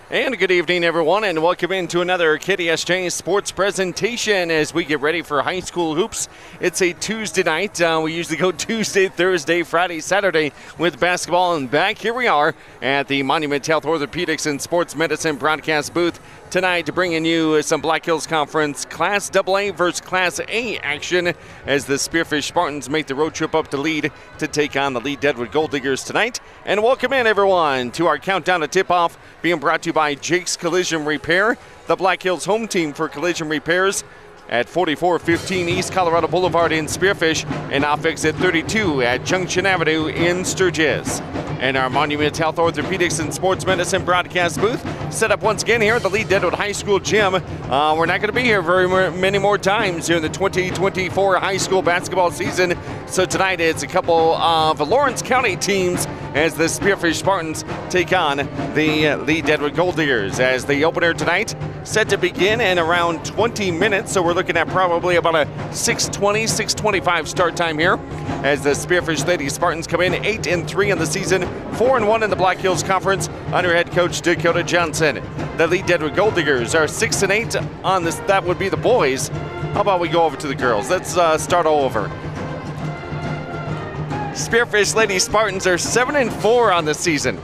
And good evening, everyone, and welcome into another KDSJ sports presentation as we get ready for high school hoops. It's a Tuesday night. We usually go Tuesday, Thursday, Friday, Saturday with basketball, and back here we are at the Monument Health Orthopedics and Sports Medicine broadcast booth tonight, bringing you some Black Hills Conference Class AA versus Class A action as the Spearfish Spartans make the road trip up to Lead to take on the Lead-Deadwood Golddiggers tonight. And welcome in, everyone, to our countdown to tip-off, being brought to you by Jake's Collision Repair, the Black Hills home team for collision repairs at 4415 East Colorado Boulevard in Spearfish and off exit 32 at Junction Avenue in Sturgis. And our Monument Health Orthopedics and Sports Medicine broadcast booth set up once again here at the Lead-Deadwood High School gym. We're not going to be here many more times during the 2024 high school basketball season. So tonight it's a couple of Lawrence County teams as the Spearfish Spartans take on the Lead-Deadwood Golddiggers. As the opener tonight set to begin in around 20 minutes. So we're looking at probably about a 6:20, 6:25 start time here as the Spearfish Lady Spartans come in 8-3 in the season, 4-1 in the Black Hills Conference under head coach Dakota Johnson. The Lead-Deadwood Golddiggers are 6-8 on this. That would be the boys. How about we go over to the girls? Let's start all over. Spearfish Lady Spartans are 7-4 on the season.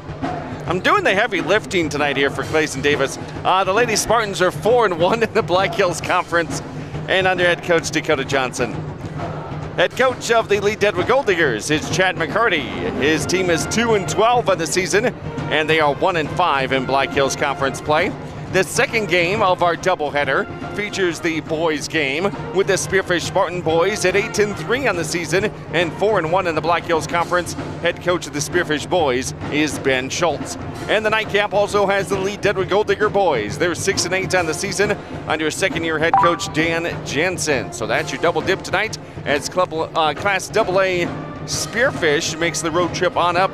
I'm doing the heavy lifting tonight here for Clayson Davis. The Lady Spartans are 4-1 in the Black Hills Conference and under head coach Dakota Johnson. Head coach of the Lead-Deadwood Golddiggers is Chad McCarty. His team is 2-12 on the season, and they are 1-5 in Black Hills Conference play. The second game of our doubleheader features the boys game with the Spearfish Spartan boys at 8-3 on the season and 4-1 in the Black Hills Conference. Head coach of the Spearfish boys is Ben Schultz. And the nightcap also has the Lead-Deadwood Golddigger boys. They're 6-8 on the season under second-year head coach Dan Jensen. So that's your double dip tonight as Class AA Spearfish makes the road trip on up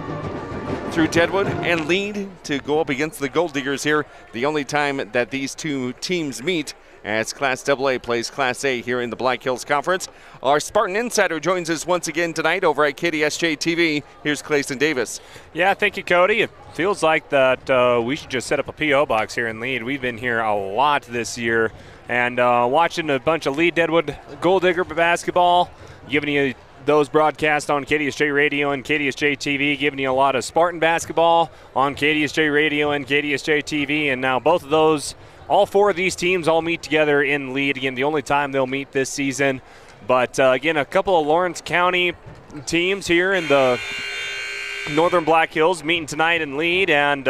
through Deadwood and Lead to go up against the Golddiggers here. The only time that these two teams meet as Class AA plays Class A here in the Black Hills Conference. Our Spartan Insider joins us once again tonight over at KDSJ-TV. Here's Clayson Davis. Yeah, thank you, Cody. It feels like that we should just set up a P.O. box here in Lead. We've been here a lot this year and watching a bunch of Lead-Deadwood Golddigger basketball, giving you those broadcasts on KDSJ Radio and KDSJ-TV, giving you a lot of Spartan basketball on KDSJ Radio and KDSJ-TV, and now both of those, all four of these teams all meet together in Lead. Again, the only time they'll meet this season. But again, a couple of Lawrence County teams here in the Northern Black Hills meeting tonight in Lead, and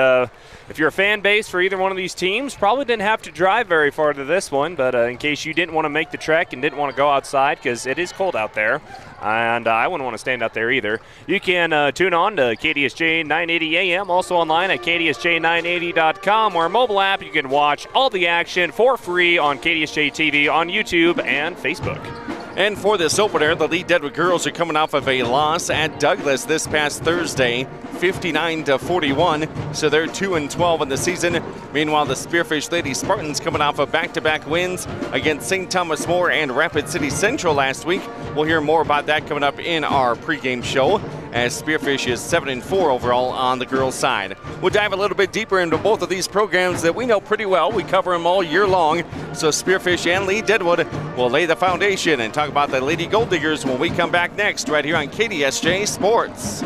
if you're a fan base for either one of these teams, probably didn't have to drive very far to this one, but in case you didn't want to make the trek and didn't want to go outside because it is cold out there, and I wouldn't want to stand out there either, you can tune on to KDSJ 980 AM, also online at KDSJ980.com, or mobile app. You can watch all the action for free on KDSJ TV on YouTube and Facebook. And for this opener, the Lead-Deadwood girls are coming off of a loss at Douglas this past Thursday, 59-41. So they're 2-12 in the season. Meanwhile, the Spearfish Lady Spartans coming off of back-to-back wins against St. Thomas More and Rapid City Central last week. We'll hear more about that coming up in our pregame show, as Spearfish is 7-4 overall on the girls' side. We'll dive a little bit deeper into both of these programs that we know pretty well. We cover them all year long. So Spearfish and Lead-Deadwood will lay the foundation and talk about the Lady Golddiggers when we come back next right here on KDSJ Sports.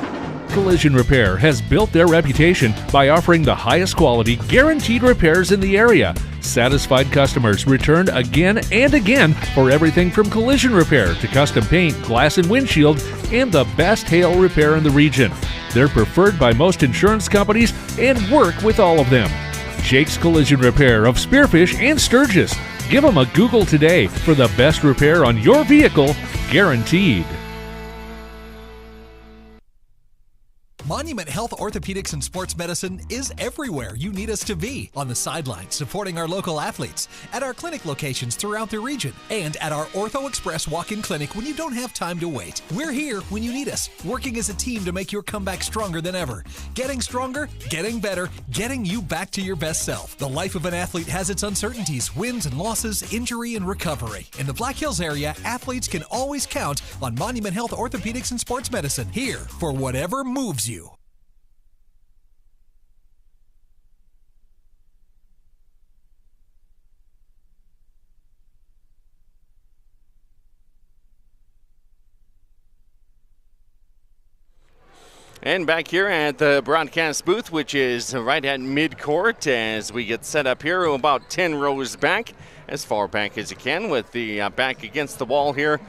Collision Repair has built their reputation by offering the highest quality, guaranteed repairs in the area. Satisfied customers return again and again for everything from collision repair to custom paint, glass and windshield, and the best hail repair in the region. They're preferred by most insurance companies and work with all of them. Jake's Collision Repair of Spearfish and Sturgis. Give them a Google today for the best repair on your vehicle, guaranteed. Monument Health Orthopedics and Sports Medicine is everywhere you need us to be. On the sidelines, supporting our local athletes, at our clinic locations throughout the region, and at our Ortho Express walk-in clinic when you don't have time to wait. We're here when you need us, working as a team to make your comeback stronger than ever. Getting stronger, getting better, getting you back to your best self. The life of an athlete has its uncertainties, wins and losses, injury and recovery. In the Black Hills area, athletes can always count on Monument Health Orthopedics and Sports Medicine, here for whatever moves you. And back here at the broadcast booth, which is right at midcourt, as we get set up here about 10 rows back, as far back as you can, with the back against the wall here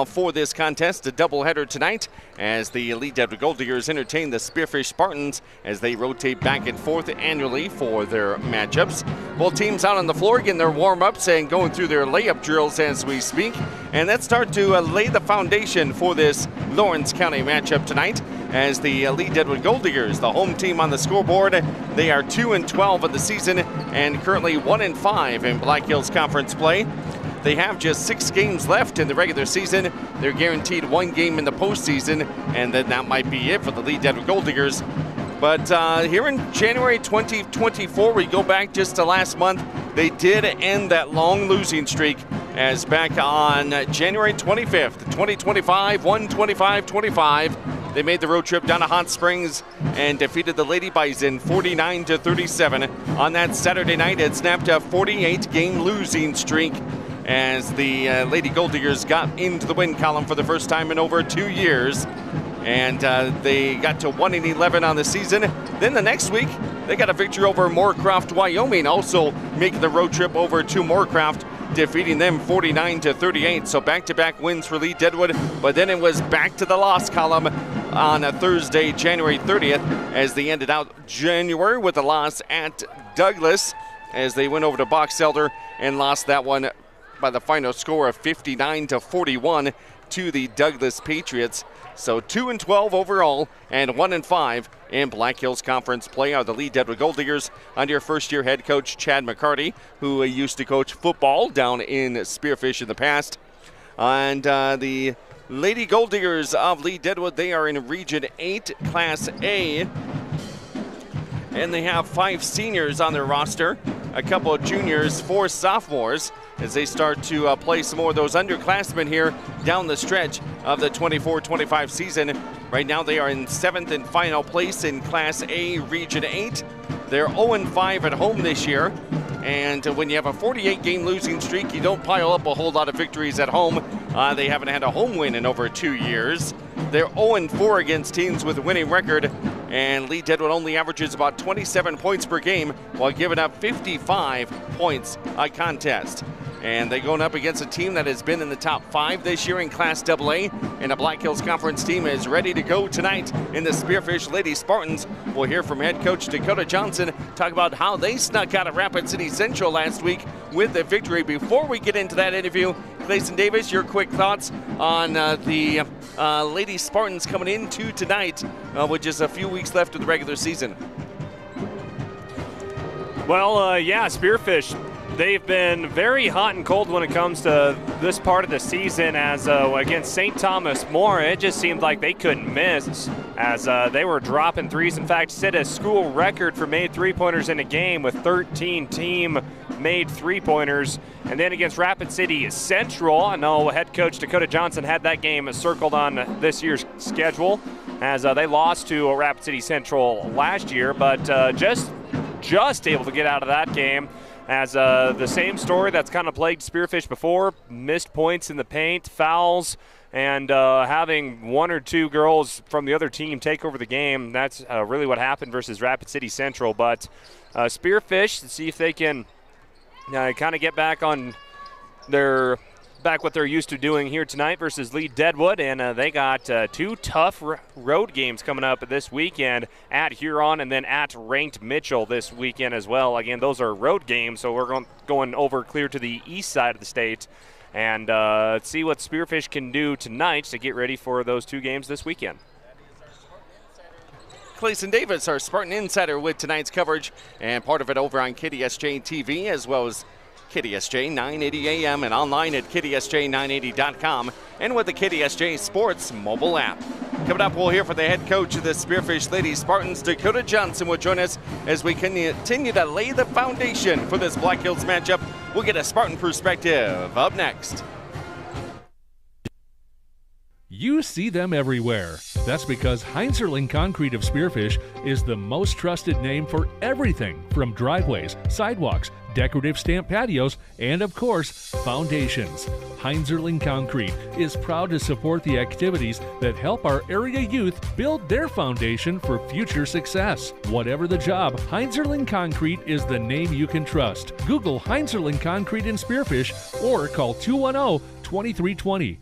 for this contest. A doubleheader tonight as the Lead-Deadwood Golddiggers entertain the Spearfish Spartans as they rotate back and forth annually for their matchups. Both teams out on the floor getting their warm-ups and going through their layup drills as we speak. And let's start to lay the foundation for this Lawrence County matchup tonight, as the Lead-Deadwood Golddiggers, the home team on the scoreboard. They are 2-12 of the season and currently 1-5 in Black Hills Conference play. They have just 6 games left in the regular season. They're guaranteed 1 game in the postseason, and then that might be it for the Lead-Deadwood Golddiggers. But here in January 2024, we go back just to last month, they did end that long losing streak, as back on January 25th, 2025, 125-25, they made the road trip down to Hot Springs and defeated the Lady Bison 49-37. On that Saturday night, it snapped a 48-game losing streak as the Lady Golddiggers got into the win column for the first time in over 2 years. And they got to 1-11 on the season. Then the next week, they got a victory over Moorcroft, Wyoming, also making the road trip over to Moorcroft, defeating them 49-38. So back-to-back wins for Lead-Deadwood, but then it was back to the loss column on a Thursday, January 30th, as they ended out January with a loss at Douglas, as they went over to Box Elder and lost that one by the final score of 59-41 to the Douglas Patriots. So 2-12 overall and 1-5 in Black Hills Conference play are the Lead-Deadwood Golddiggers under first-year head coach Chad McCarty, who used to coach football down in Spearfish in the past. And the Lady Golddiggers of Lead-Deadwood, they are in Region 8, Class A. And they have 5 seniors on their roster, a couple of juniors, 4 sophomores, as they start to play some more of those underclassmen here down the stretch of the 24-25 season. Right now they are in 7th and final place in Class A, Region 8. They're 0-5 at home this year. And when you have a 48-game losing streak, you don't pile up a whole lot of victories at home. They haven't had a home win in over 2 years. They're 0-4 against teams with a winning record, and Lead-Deadwood only averages about 27 points per game while giving up 55 points a contest. And they're going up against a team that has been in the top 5 this year in Class AA, and a Black Hills Conference team is ready to go tonight in the Spearfish Lady Spartans. We'll hear from head coach Dakota Johnson, talk about how they snuck out of Rapid City Central last week with a victory. Before we get into that interview, Clayson Davis, your quick thoughts on the Lady Spartans coming into tonight with just a few weeks left of the regular season. Well, yeah, Spearfish, they've been very hot and cold when it comes to this part of the season, as against St. Thomas More, it just seemed like they couldn't miss, as they were dropping threes. In fact, set a school record for made three-pointers in a game with 13 team made three-pointers. And then against Rapid City Central, I know head coach Dakota Johnson had that game circled on this year's schedule, as they lost to Rapid City Central last year, but just able to get out of that game, as the same story that's kind of plagued Spearfish before: missed points in the paint, fouls, and having 1 or 2 girls from the other team take over the game. That's really what happened versus Rapid City Central. But Spearfish, to see if they can kind of get back on what they're used to doing here tonight versus Lead-Deadwood, and they got 2 tough road games coming up this weekend, at Huron and then at ranked Mitchell this weekend as well. Again, those are road games, so we're going over clear to the east side of the state, and see what Spearfish can do tonight to get ready for those 2 games this weekend. Clayson Davis, our Spartan Insider, with tonight's coverage, and part of it over on KDSJ-TV, as well as KDSJ 980 AM and online at KDSJ980.com, and with the KDSJ Sports mobile app. Coming up, we'll hear from the head coach of the Spearfish Lady Spartans, Dakota Johnson, will join us as we continue to lay the foundation for this Black Hills matchup. We'll get a Spartan perspective up next. You see them everywhere. That's because Heinzerling Concrete of Spearfish is the most trusted name for everything from driveways, sidewalks, decorative stamp patios, and of course, foundations. Heinzerling Concrete is proud to support the activities that help our area youth build their foundation for future success. Whatever the job, Heinzerling Concrete is the name you can trust. Google Heinzerling Concrete in Spearfish or call 210-2320.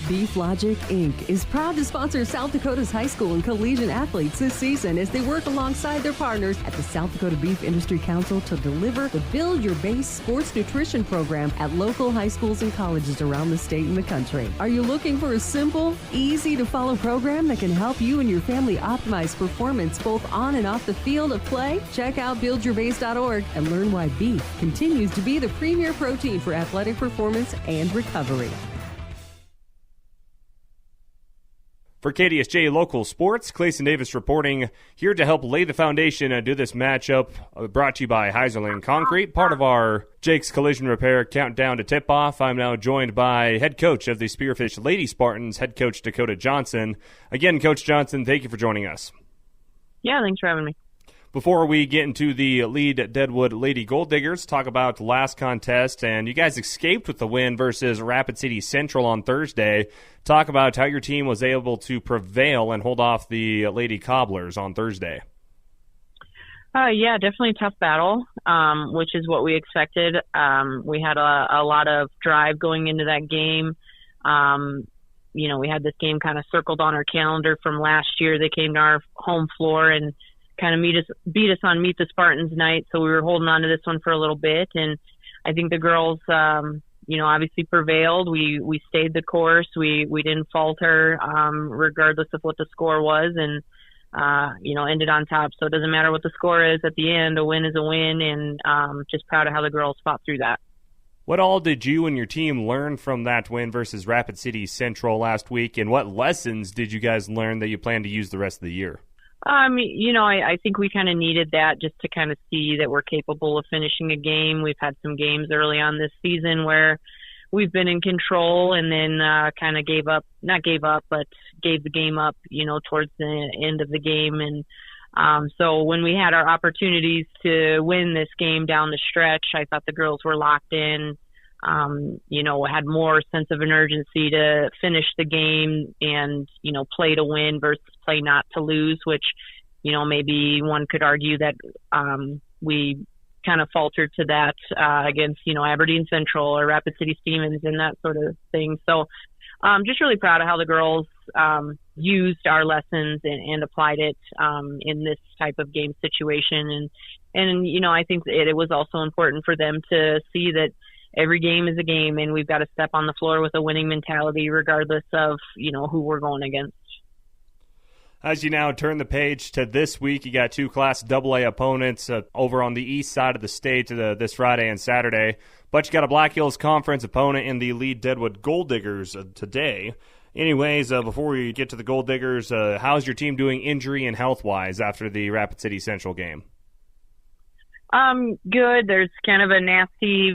Beef Logic, Inc. is proud to sponsor South Dakota's high school and collegiate athletes this season as they work alongside their partners at the South Dakota Beef Industry Council to deliver the Build Your Base sports nutrition program at local high schools and colleges around the state and the country. Are you looking for a simple, easy-to-follow program that can help you and your family optimize performance both on and off the field of play? Check out buildyourbase.org and learn why beef continues to be the premier protein for athletic performance and recovery. For KDSJ Local Sports, Clayson Davis reporting here to help lay the foundation and do this matchup. Brought to you by Heinzerling Concrete, part of our Jake's Collision Repair countdown to tip-off. I'm now joined by head coach of the Spearfish Lady Spartans, head coach Dakota Johnson. Again, Coach Johnson, thank you for joining us. Yeah, thanks for having me. Before we get into the Lead-Deadwood Lady Golddiggers, talk about the last contest, and you guys escaped with the win versus Rapid City Central on Thursday. Talk about how your team was able to prevail and hold off the Lady Cobblers on Thursday. Yeah, definitely a tough battle, which is what we expected. We had a lot of drive going into that game. We had this game kind of circled on our calendar from last year. They came to our home floor and kind of beat us on Meet the Spartans night, so we were holding on to this one for a little bit, and I think the girls obviously prevailed. We stayed the course. We didn't falter regardless of what the score was, and ended on top. So it doesn't matter what the score is at the end. A win is a win, and just proud of how the girls fought through that. What all did you and your team learn from that win versus Rapid City Central last week, and what lessons did you guys learn that you plan to use the rest of the year? I think we kind of needed that just to kind of see that we're capable of finishing a game. We've had some games early on this season where we've been in control and then kind of gave the game up, towards the end of the game. And so when we had our opportunities to win this game down the stretch, I thought the girls were locked in. Had more sense of an urgency to finish the game and, play to win versus play not to lose, which, maybe one could argue that we kind of faltered to that against, Aberdeen Central or Rapid City Stevens and that sort of thing. So just really proud of how the girls used our lessons and applied it in this type of game situation. And I think it was also important for them to see that every game is a game, and we've got to step on the floor with a winning mentality regardless of, who we're going against. As you now turn the page to this week, you got two Class AA opponents over on the east side of the state this Friday and Saturday. But you got a Black Hills Conference opponent in the Lead-Deadwood Golddiggers today. Anyways, before we get to the Golddiggers, how's your team doing injury and health-wise after the Rapid City Central game? Good. There's kind of a nasty,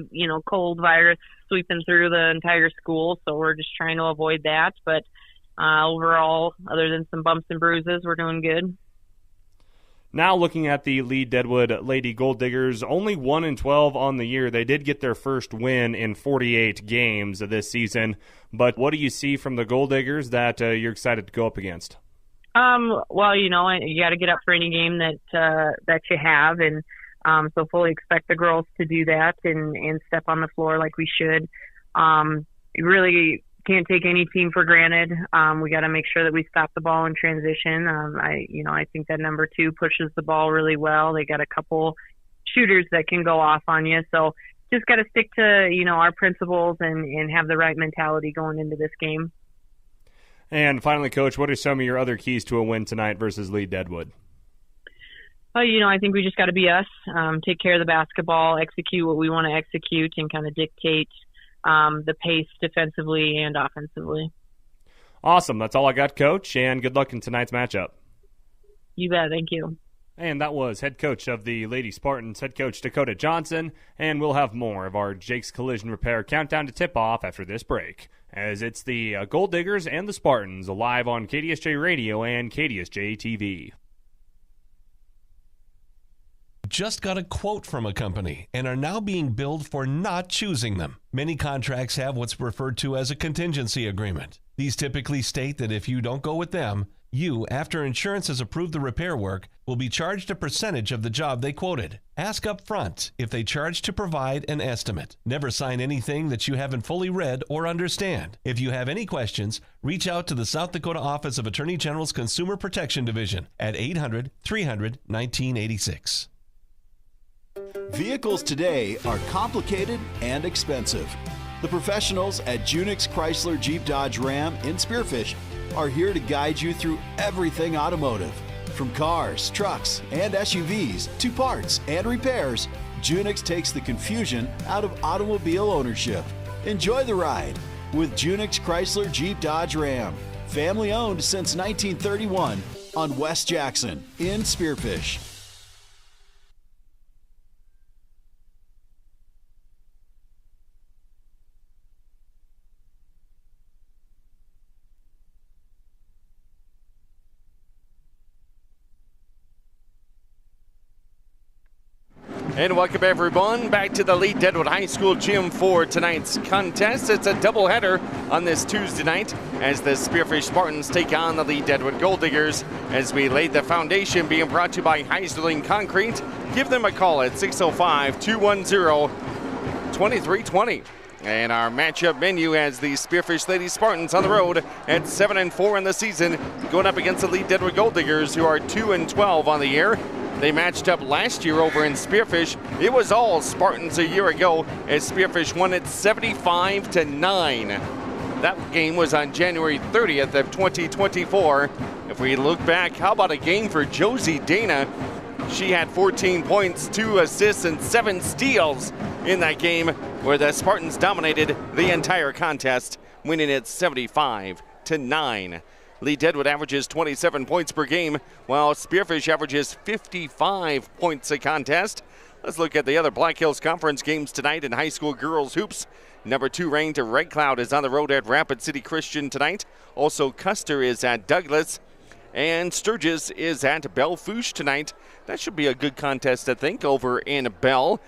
cold virus sweeping through the entire school, so we're just trying to avoid that. But overall, other than some bumps and bruises, we're doing good. Now looking at the Lead-Deadwood Lady Golddiggers, only 1-12 on the year. They did get their first win in 48 games this season. But what do you see from the Golddiggers that you're excited to go up against? Well, you got to get up for any game that you have, and so fully expect the girls to do that and step on the floor like we should. You really can't take any team for granted. We got to make sure that we stop the ball in transition. I think that number 2 pushes the ball really well. They got a couple shooters that can go off on you. So just got to stick to, our principles and have the right mentality going into this game. And finally, Coach, what are some of your other keys to a win tonight versus Lead-Deadwood? Well, I think we just got to be us, take care of the basketball, execute what we want to execute, and kind of dictate the pace defensively and offensively. Awesome. That's all I got, Coach, and good luck in tonight's matchup. You bet. Thank you. And that was head coach of the Lady Spartans, head coach Dakota Johnson, and we'll have more of our Jake's Collision Repair countdown to tip-off after this break. as it's the Golddiggers and the Spartans live on KDSJ Radio and KDSJ-TV. Just got a quote from a company and are now being billed for not choosing them. Many contracts have what's referred to as a contingency agreement. These typically state that if you don't go with them, you, after insurance has approved the repair work, will be charged a percentage of the job they quoted. Ask up front if they charge to provide an estimate. Never sign anything that you haven't fully read or understand. If you have any questions, reach out to the South Dakota Office of Attorney General's Consumer Protection Division at 800-300-1986. Vehicles today are complicated and expensive. The professionals at Junix Chrysler Jeep Dodge Ram in Spearfish are here to guide you through everything automotive. From cars, trucks, and SUVs to parts and repairs, Junix takes the confusion out of automobile ownership. Enjoy the ride with Junix Chrysler Jeep Dodge Ram. Family owned since 1931 on West Jackson in Spearfish. And welcome everyone back to the Lead-Deadwood High School gym for tonight's contest. It's a doubleheader on this Tuesday night as the Spearfish Spartans take on the Lead-Deadwood Golddiggers. As we laid the foundation, being brought to you by Heiserling Concrete. Give them a call at 605-210-2320. And our matchup menu has the Spearfish Lady Spartans on the road at 7-4 in the season, going up against the Lead-Deadwood Golddiggers, who are 2-12 on the year. They matched up last year over in Spearfish. It was all Spartans a year ago as Spearfish won it 75-9. That game was on January 30th of 2024. If we look back, how about a game for Josie Dana? She had 14 points, 2 assists, and 7 steals in that game where the Spartans dominated the entire contest, winning it 75-9. Lead-Deadwood averages 27 points per game, while Spearfish averages 55 points a contest. Let's look at the other Black Hills Conference games tonight in high school girls hoops. Number 2 ranked Red Cloud is on the road at Rapid City Christian tonight. Also, Custer is at Douglas, and Sturgis is at Bellefouche tonight. That should be a good contest, I think, over in Bell.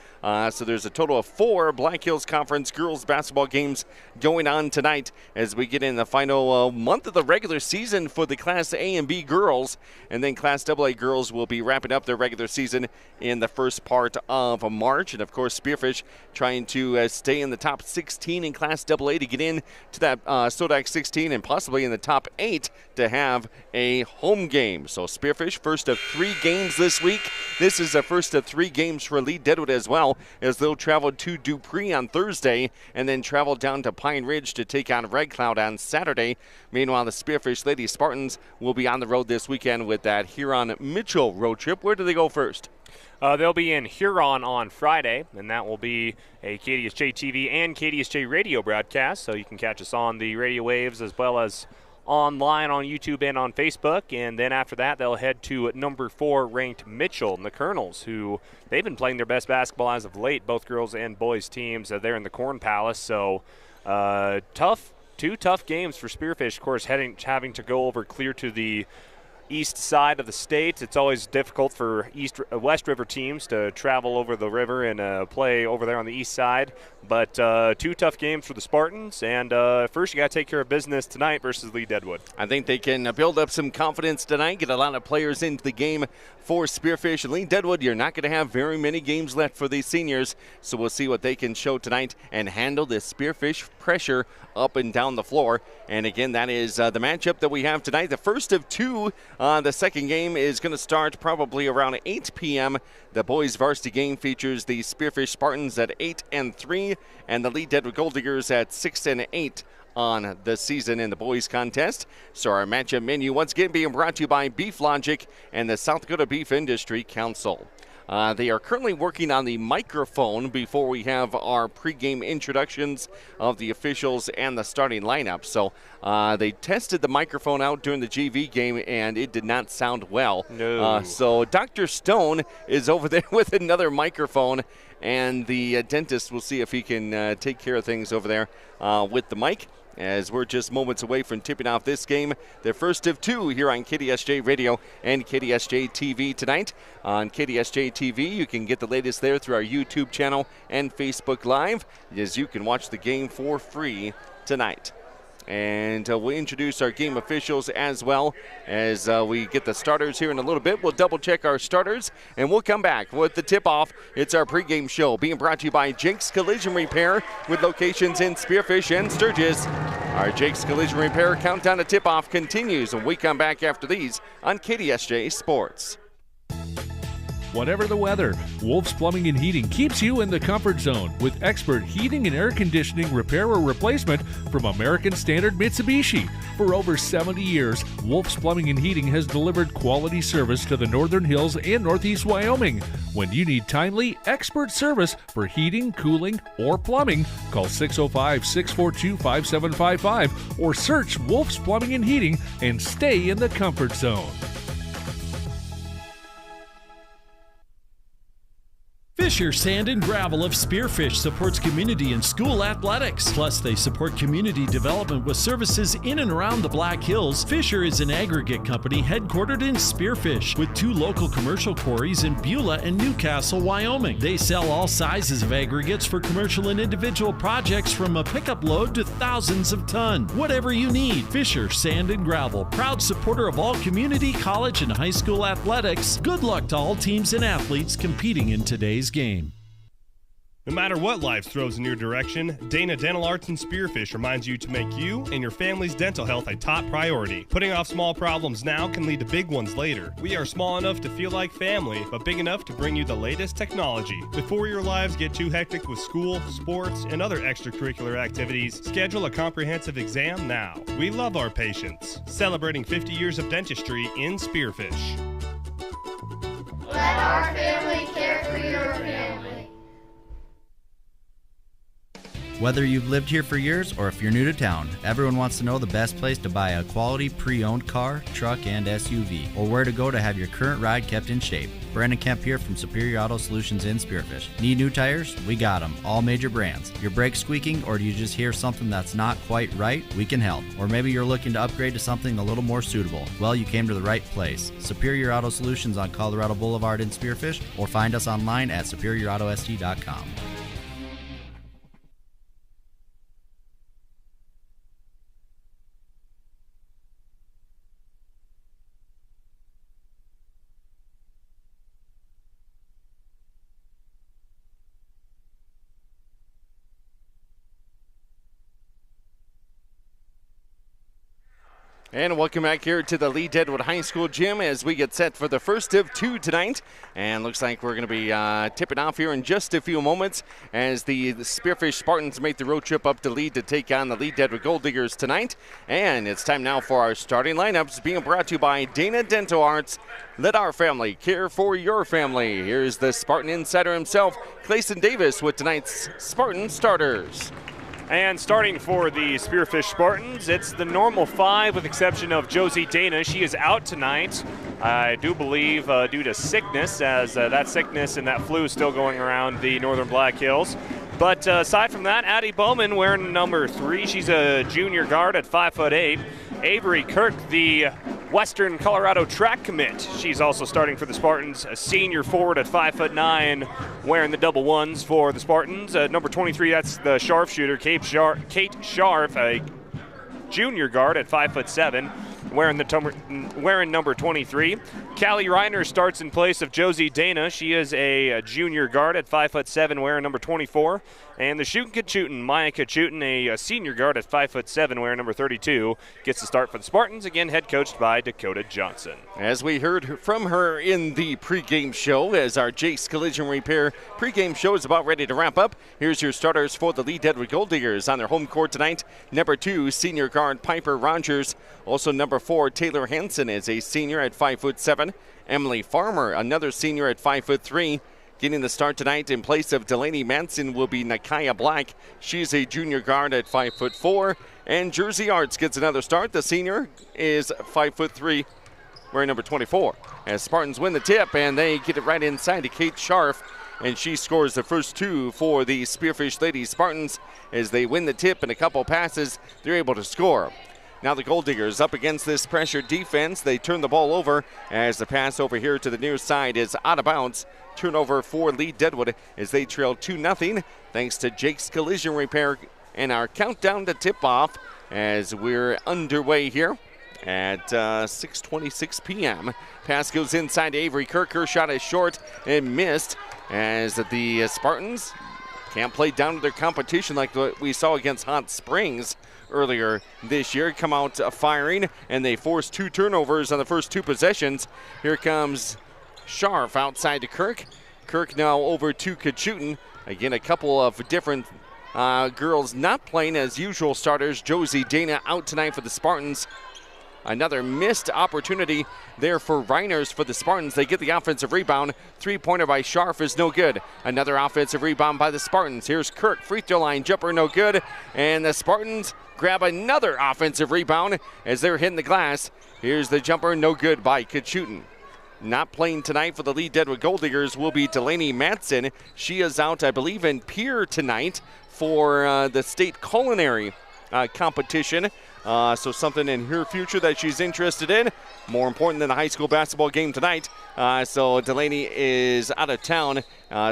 So there's a total of 4 Black Hills Conference girls basketball games going on tonight as we get in the final month of the regular season for the Class A and B girls. And then Class AA girls will be wrapping up their regular season in the first part of March. And, of course, Spearfish trying to stay in the top 16 in Class AA to get in to that SODAC 16 and possibly in the top 8 to have a home game. So Spearfish, first of 3 games this week. This is the first of 3 games for Lead-Deadwood as well, as they'll travel to Dupree on Thursday and then travel down to Pine Ridge to take on Red Cloud on Saturday. Meanwhile, the Spearfish Lady Spartans will be on the road this weekend with that Huron-Mitchell road trip. Where do they go first? They'll be in Huron on Friday, and that will be a KDSJ-TV and KDSJ radio broadcast, so you can catch us on the radio waves as well as online on YouTube and on Facebook. And then after that, they'll head to number 4 ranked Mitchell and the Colonels, who they've been playing their best basketball as of late, both girls and boys teams. They're in the Corn Palace, so two tough games for Spearfish, of course, having to go over clear to the east side of the state. It's always difficult for West River teams to travel over the river and play over there on the east side. But 2 tough games for the Spartans, and first you got to take care of business tonight versus Lead-Deadwood. I think they can build up some confidence tonight, get a lot of players into the game for Spearfish. And Lead-Deadwood, you're not going to have very many games left for these seniors, so we'll see what they can show tonight and handle this Spearfish pressure up and down the floor. And again, that is the matchup that we have tonight. The first of 2. The second game is going to start probably around 8 p.m. The boys varsity game features the Spearfish Spartans at 8-3 and the Lead-Deadwood Golddiggers at 6-8 on the season in the boys contest. So our matchup menu once again being brought to you by Beef Logic and the South Dakota Beef Industry Council. They are currently working on the microphone before we have our pregame introductions of the officials and the starting lineup. So they tested the microphone out during the JV game, and it did not sound well. No. So Dr. Stone is over there with another microphone, and the dentist will see if he can take care of things over there with the mic. as we're just moments away from tipping off this game, the first of two here on KDSJ Radio and KDSJ-TV tonight. On KDSJ-TV, you can get the latest there through our YouTube channel and Facebook Live, as you can watch the game for free tonight. And we'll introduce our game officials as well as we get the starters here in a little bit. We'll double check our starters and we'll come back with the tip-off. It's our pregame show being brought to you by Jake's Collision Repair with locations in Spearfish and Sturgis. Our Jake's Collision Repair countdown to tip-off continues when we come back after these on KDSJ Sports. Whatever the weather, Wolf's Plumbing and Heating keeps you in the comfort zone with expert heating and air conditioning repair or replacement from American Standard Mitsubishi. For over 70 years, Wolf's Plumbing and Heating has delivered quality service to the Northern Hills and Northeast Wyoming. When you need timely, expert service for heating, cooling, or plumbing, call 605-642-5755 or search Wolf's Plumbing and Heating and stay in the comfort zone. Fisher Sand and Gravel of Spearfish supports community and school athletics. Plus, they support community development with services in and around the Black Hills. Fisher is an aggregate company headquartered in Spearfish with 2 local commercial quarries in Beulah and Newcastle, Wyoming. They sell all sizes of aggregates for commercial and individual projects from a pickup load to thousands of tons. Whatever you need, Fisher Sand and Gravel, proud supporter of all community, college, and high school athletics. Good luck to all teams and athletes competing in today's game. No matter what life throws in your direction, Dana Dental Arts in Spearfish reminds you to make you and your family's dental health a top priority. Putting off small problems now can lead to big ones later. We are small enough to feel like family, but big enough to bring you the latest technology. Before your lives get too hectic with school, sports, and other extracurricular activities, schedule a comprehensive exam now. We love our patients. Celebrating 50 years of dentistry in Spearfish. Let our family care for your family. Whether you've lived here for years or if you're new to town, everyone wants to know the best place to buy a quality pre-owned car, truck, and SUV, or where to go to have your current ride kept in shape. Brandon Kemp here from Superior Auto Solutions in Spearfish. Need new tires? We got them, all major brands. Your brakes squeaking, or do you just hear something that's not quite right? We can help. Or maybe you're looking to upgrade to something a little more suitable. Well, you came to the right place. Superior Auto Solutions on Colorado Boulevard in Spearfish, or find us online at superiorautost.com. And welcome back here to the Lead-Deadwood High School gym as we get set for the first of two tonight. And looks like we're going to be tipping off here in just a few moments as the Spearfish Spartans make the road trip up to Lead to take on the Lead-Deadwood Golddiggers tonight. And it's time now for our starting lineups being brought to you by Dana Dental Arts. Let our family care for your family. Here's the Spartan insider himself, Clayson Davis, with tonight's Spartan starters. And starting for the Spearfish Spartans, it's the normal 5 with the exception of Josie Dana. She is out tonight, I do believe, due to sickness, as that sickness and that flu is still going around the northern Black Hills. But aside from that, Addie Bowman wearing number 3. She's a junior guard at 5'8". Avery Kirk, the Western Colorado track commit. She's also starting for the Spartans, a senior forward at 5'9", wearing the double ones for the Spartans. Number 23, that's the sharpshooter, Kate Sharp, a junior guard at 5'7", wearing number 23. Callie Reiner starts in place of Josie Dana. She is a junior guard at 5'7", wearing number 24. And the shooting Kachutin, Maya Kachutin, a senior guard at 5'7", wearing number 32, gets the start for the Spartans, again head coached by Dakota Johnson. As we heard from her in the pregame show, as our Jake's Collision Repair pregame show is about ready to wrap up, here's your starters for the Lead-Deadwood Golddiggers on their home court tonight. Number 2, senior guard Piper Rogers. Also number 4, Taylor Hansen is a senior at 5'7". Emily Farmer, another senior at 5'3". Getting the start tonight in place of Delaney Manson will be Nakaya Black. She's a junior guard at 5'4". And Jersey Arts gets another start. The senior is 5'3", wearing number 24. As Spartans win the tip, and they get it right inside to Kate Sharp, and she scores the first 2 for the Spearfish Ladies Spartans. as they win the tip and a couple passes, they're able to score. Now the Golddiggers up against this pressure defense. They turn the ball over as the pass over here to the near side is out of bounds. Turnover for Lead-Deadwood as they trail 2-0 thanks to Jake's Collision Repair. And our countdown to tip-off as we're underway here at 6:26 p.m. Pass goes inside to Avery Kirk. Her shot is short and missed as the Spartans can't play down to their competition like what we saw against Hot Springs earlier this year. Come out firing, and they force 2 turnovers on the first 2 possessions. Here comes Scharf outside to Kirk. Kirk now over to Kachutin. Again, a couple of different girls not playing as usual starters. Josie Dana out tonight for the Spartans. Another missed opportunity there for Reiners for the Spartans. They get the offensive rebound. 3-pointer by Scharf is no good. Another offensive rebound by the Spartans. Here's Kirk, free throw line jumper, no good. And the Spartans grab another offensive rebound as they're hitting the glass. Here's the jumper, no good by Kachutin. Not playing tonight for the Lead-Deadwood Golddiggers will be Delaney Matson. She is out, I believe, in Pierre tonight for the state culinary competition. So something in her future that she's interested in. More important than the high school basketball game tonight. So Delaney is out of town.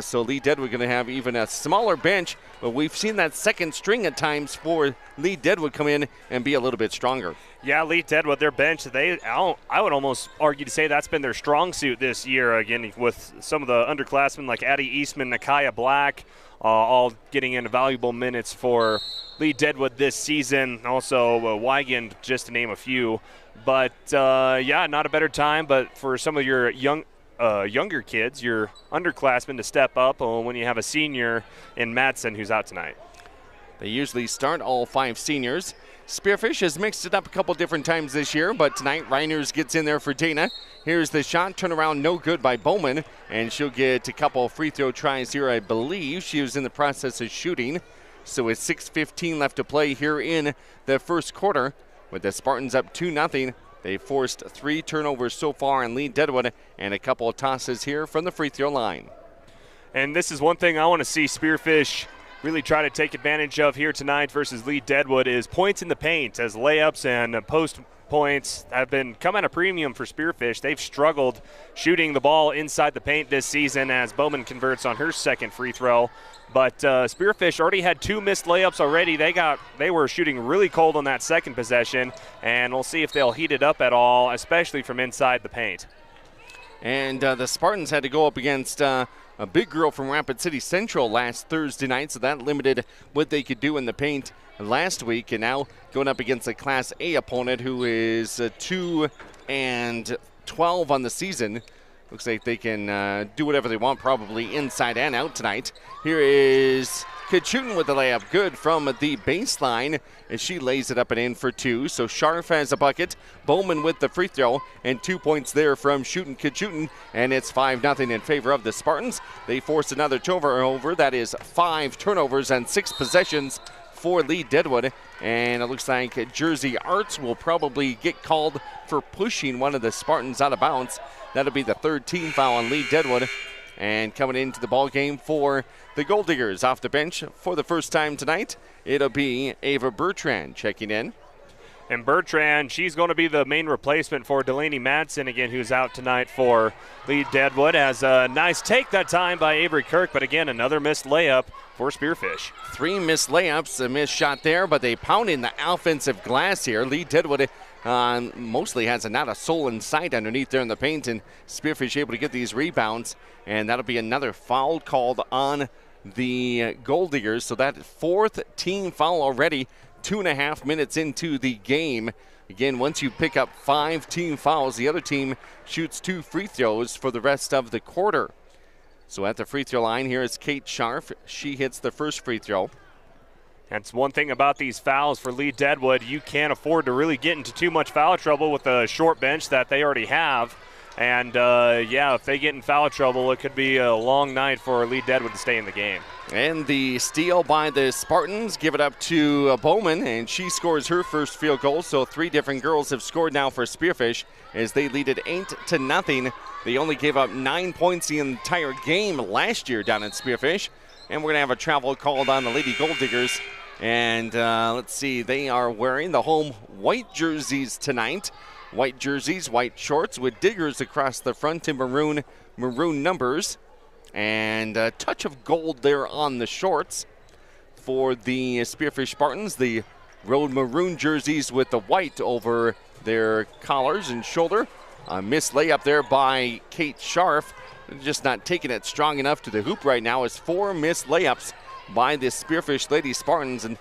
So Lead-Deadwood going to have even a smaller bench. But we've seen that second string at times for Lead-Deadwood come in and be a little bit stronger. Yeah, Lead-Deadwood, their bench, I would almost argue to say that's been their strong suit this year. Again, with some of the underclassmen like Addie Eastman, Nakaya Black, all getting into valuable minutes for Lead-Deadwood this season. Also, Weigand, just to name a few. But, yeah, not a better time. But for some of your younger kids, your underclassmen, to step up when you have a senior in Madsen who's out tonight. They usually start all 5 seniors. Spearfish has mixed it up a couple different times this year, but tonight Reiners gets in there for Dana. Here's the shot, turnaround, no good by Bowman, and she'll get a couple free throw tries here, I believe. She was in the process of shooting. So with 6:15 left to play here in the first quarter, with the Spartans up 2-0. They forced 3 turnovers so far in Lead-Deadwood and a couple of tosses here from the free throw line. And this is one thing I want to see Spearfish really try to take advantage of here tonight versus Lead-Deadwood is points in the paint, as layups and post points have been come at a premium for Spearfish. They've struggled shooting the ball inside the paint this season as Bowman converts on her second free throw. But Spearfish already had 2 missed layups already. They were shooting really cold on that second possession, and we'll see if they'll heat it up at all, especially from inside the paint. And the Spartans had to go up against a big girl from Rapid City Central last Thursday night, so that limited what they could do in the paint last week. And now going up against a Class A opponent who is 2-12 on the season. Looks like they can do whatever they want, probably inside and out tonight. Here is Kachutin with the layup, good from the baseline as she lays it up and in for 2. So Scharf has a bucket, Bowman with the free throw, and 2 points there from shooting Kachutin, and it's 5-0 in favor of the Spartans. They forced another turnover. That is 5 turnovers and 6 possessions for Lead-Deadwood, and it looks like Jersey Arts will probably get called for pushing one of the Spartans out of bounds. That'll be the 3rd team foul on Lead-Deadwood. And coming into the ball game for the Golddiggers off the bench for the first time tonight, it'll be Ava Bertrand checking in. And Bertrand, she's going to be the main replacement for Delaney Madsen again, who's out tonight for Lead-Deadwood. Has a nice take that time by Avery Kirk, but again, another missed layup for Spearfish. 3 missed layups, a missed shot there, but they pound in the offensive glass here. Lead-Deadwood mostly has not a soul in sight underneath there in the paint, and Spearfish able to get these rebounds, and that'll be another foul called on the Golddiggers. So that 4th team foul already, 2.5 minutes into the game. Again, once you pick up 5 team fouls, the other team shoots 2 free throws for the rest of the quarter. So at the free throw line, here is Kate Scharf. She hits the first free throw. That's one thing about these fouls for Lead-Deadwood. You can't afford to really get into too much foul trouble with the short bench that they already have. And, yeah, if they get in foul trouble, it could be a long night for Lead-Deadwood to stay in the game. And the steal by the Spartans, give it up to Bowman, and she scores her first field goal. So 3 different girls have scored now for Spearfish as they lead it 8-0. They only gave up 9 points the entire game last year down at Spearfish. And we're going to have a travel called on the Lady Golddiggers And let's see, they are wearing the home white jerseys tonight. White jerseys, white shorts with diggers across the front and maroon numbers. And a touch of gold there on the shorts. For the Spearfish Spartans, the road maroon jerseys with the white over their collars and shoulder. A missed layup there by Kate Scharf. Just not taking it strong enough to the hoop right now. As 4 missed layups by the Spearfish Lady Spartans, and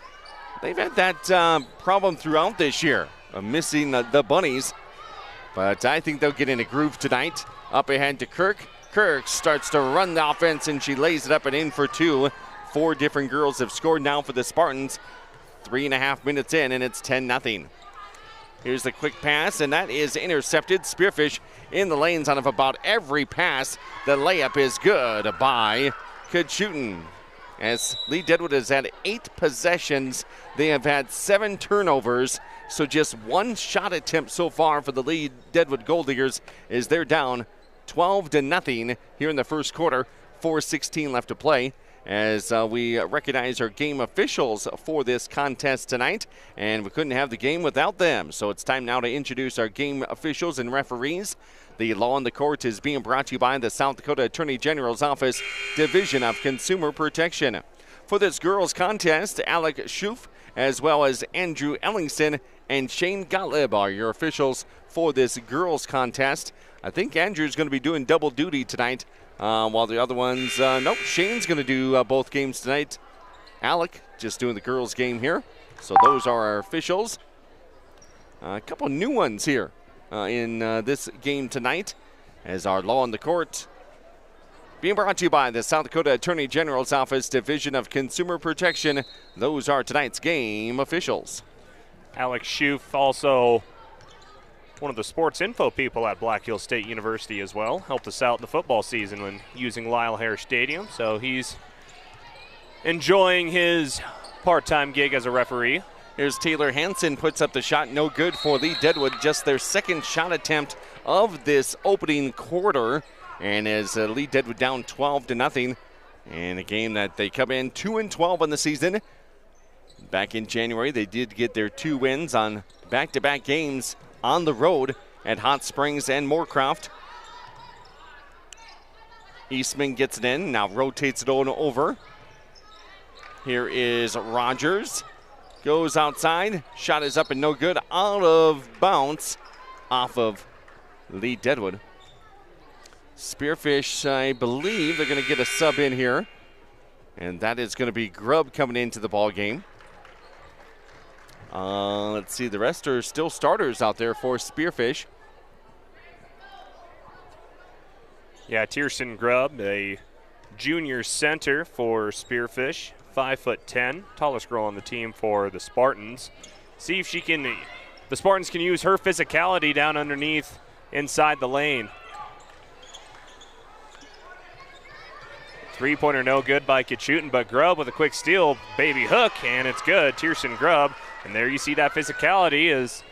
they've had that problem throughout this year, missing the bunnies. But I think they'll get in a groove tonight. Up ahead to Kirk. Kirk starts to run the offense, and she lays it up and in for 2. 4 different girls have scored now for the Spartans. 3.5 minutes in, and it's 10-0. Here's the quick pass, and that is intercepted. Spearfish in the lanes on about every pass. The layup is good by Kachutin. As Lead-Deadwood has had 8 possessions, they have had 7 turnovers. So just 1 shot attempt so far for the Lead-Deadwood Golddiggers is they're down 12-0 here in the first quarter. 4:16 left to play. As we recognize our game officials for this contest tonight, and we couldn't have the game without them. So it's time now to introduce our game officials and referees. The Law on the Court is being brought to you by the South Dakota Attorney General's Office, Division of Consumer Protection. For this girls contest, Alec Schoof, as well as Andrew Ellingson and Shane Gottlieb are your officials for this girls contest. I think Andrew's going to be doing double duty tonight. While the other ones, nope, Shane's going to do both games tonight. Alec just doing the girls' game here. So those are our officials. A couple new ones here in this game tonight as our Law on the Court being brought to you by the South Dakota Attorney General's Office, Division of Consumer Protection. Those are tonight's game officials. Alex Schoof, also one of the sports info people at Black Hills State University as well. Helped us out in the football season when using Lyle Hare Stadium. So he's enjoying his part-time gig as a referee. Here's Taylor Hansen, puts up the shot, no good for Lead-Deadwood. Just their second shot attempt of this opening quarter. And as Lead-Deadwood down 12-0 in a game that they come in 2-12 on the season. Back in January, they did get their 2 wins on back-to-back games on the road at Hot Springs and Moorcroft. Eastman gets it in, now rotates it on over. Here is Rogers. Goes outside, shot is up and no good, out of bounds off of Lead-Deadwood. Spearfish, I believe they're going to get a sub in here, and that is going to be Grubb coming into the ball game. Let's see, the rest are still starters out there for Spearfish. Yeah, Tierson Grubb, a junior center for Spearfish, 5'10", tallest girl on the team for the Spartans. See if the Spartans can use her physicality down underneath inside the lane. Three-pointer no good by Kachutin, but Grubb with a quick steal, baby hook, and it's good. Tierson Grubb, and there you see that physicality is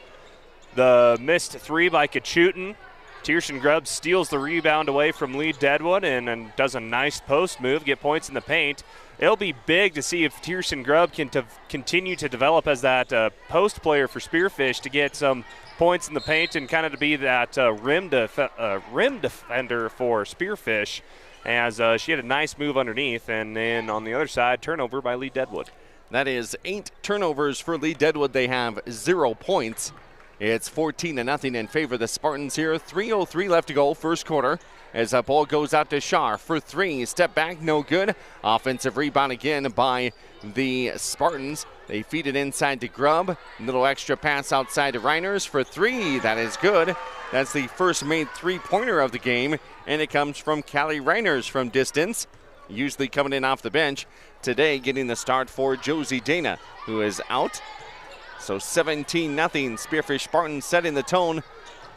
the missed 3 by Kachutin. Tierson Grubb steals the rebound away from Lead-Deadwood and does a nice post move, get points in the paint. It'll be big to see if Tierson Grubb can continue to develop as that post player for Spearfish to get some points in the paint and kind of to be that rim defender for Spearfish, as she had a nice move underneath, and then on the other side, turnover by Lead-Deadwood. That is 8 turnovers for Lead-Deadwood. They have 0 points. It's 14-0 in favor of the Spartans here. 3:03 left to go, first quarter. As that ball goes out to Shar for 3. Step back, no good. Offensive rebound again by the Spartans. They feed it inside to Grubb. Little extra pass outside to Reiners for 3. That is good. That's the first made three-pointer of the game, and it comes from Callie Reiners from distance, usually coming in off the bench. Today getting the start for Josie Dana, who is out. So 17-0, Spearfish Spartans setting the tone.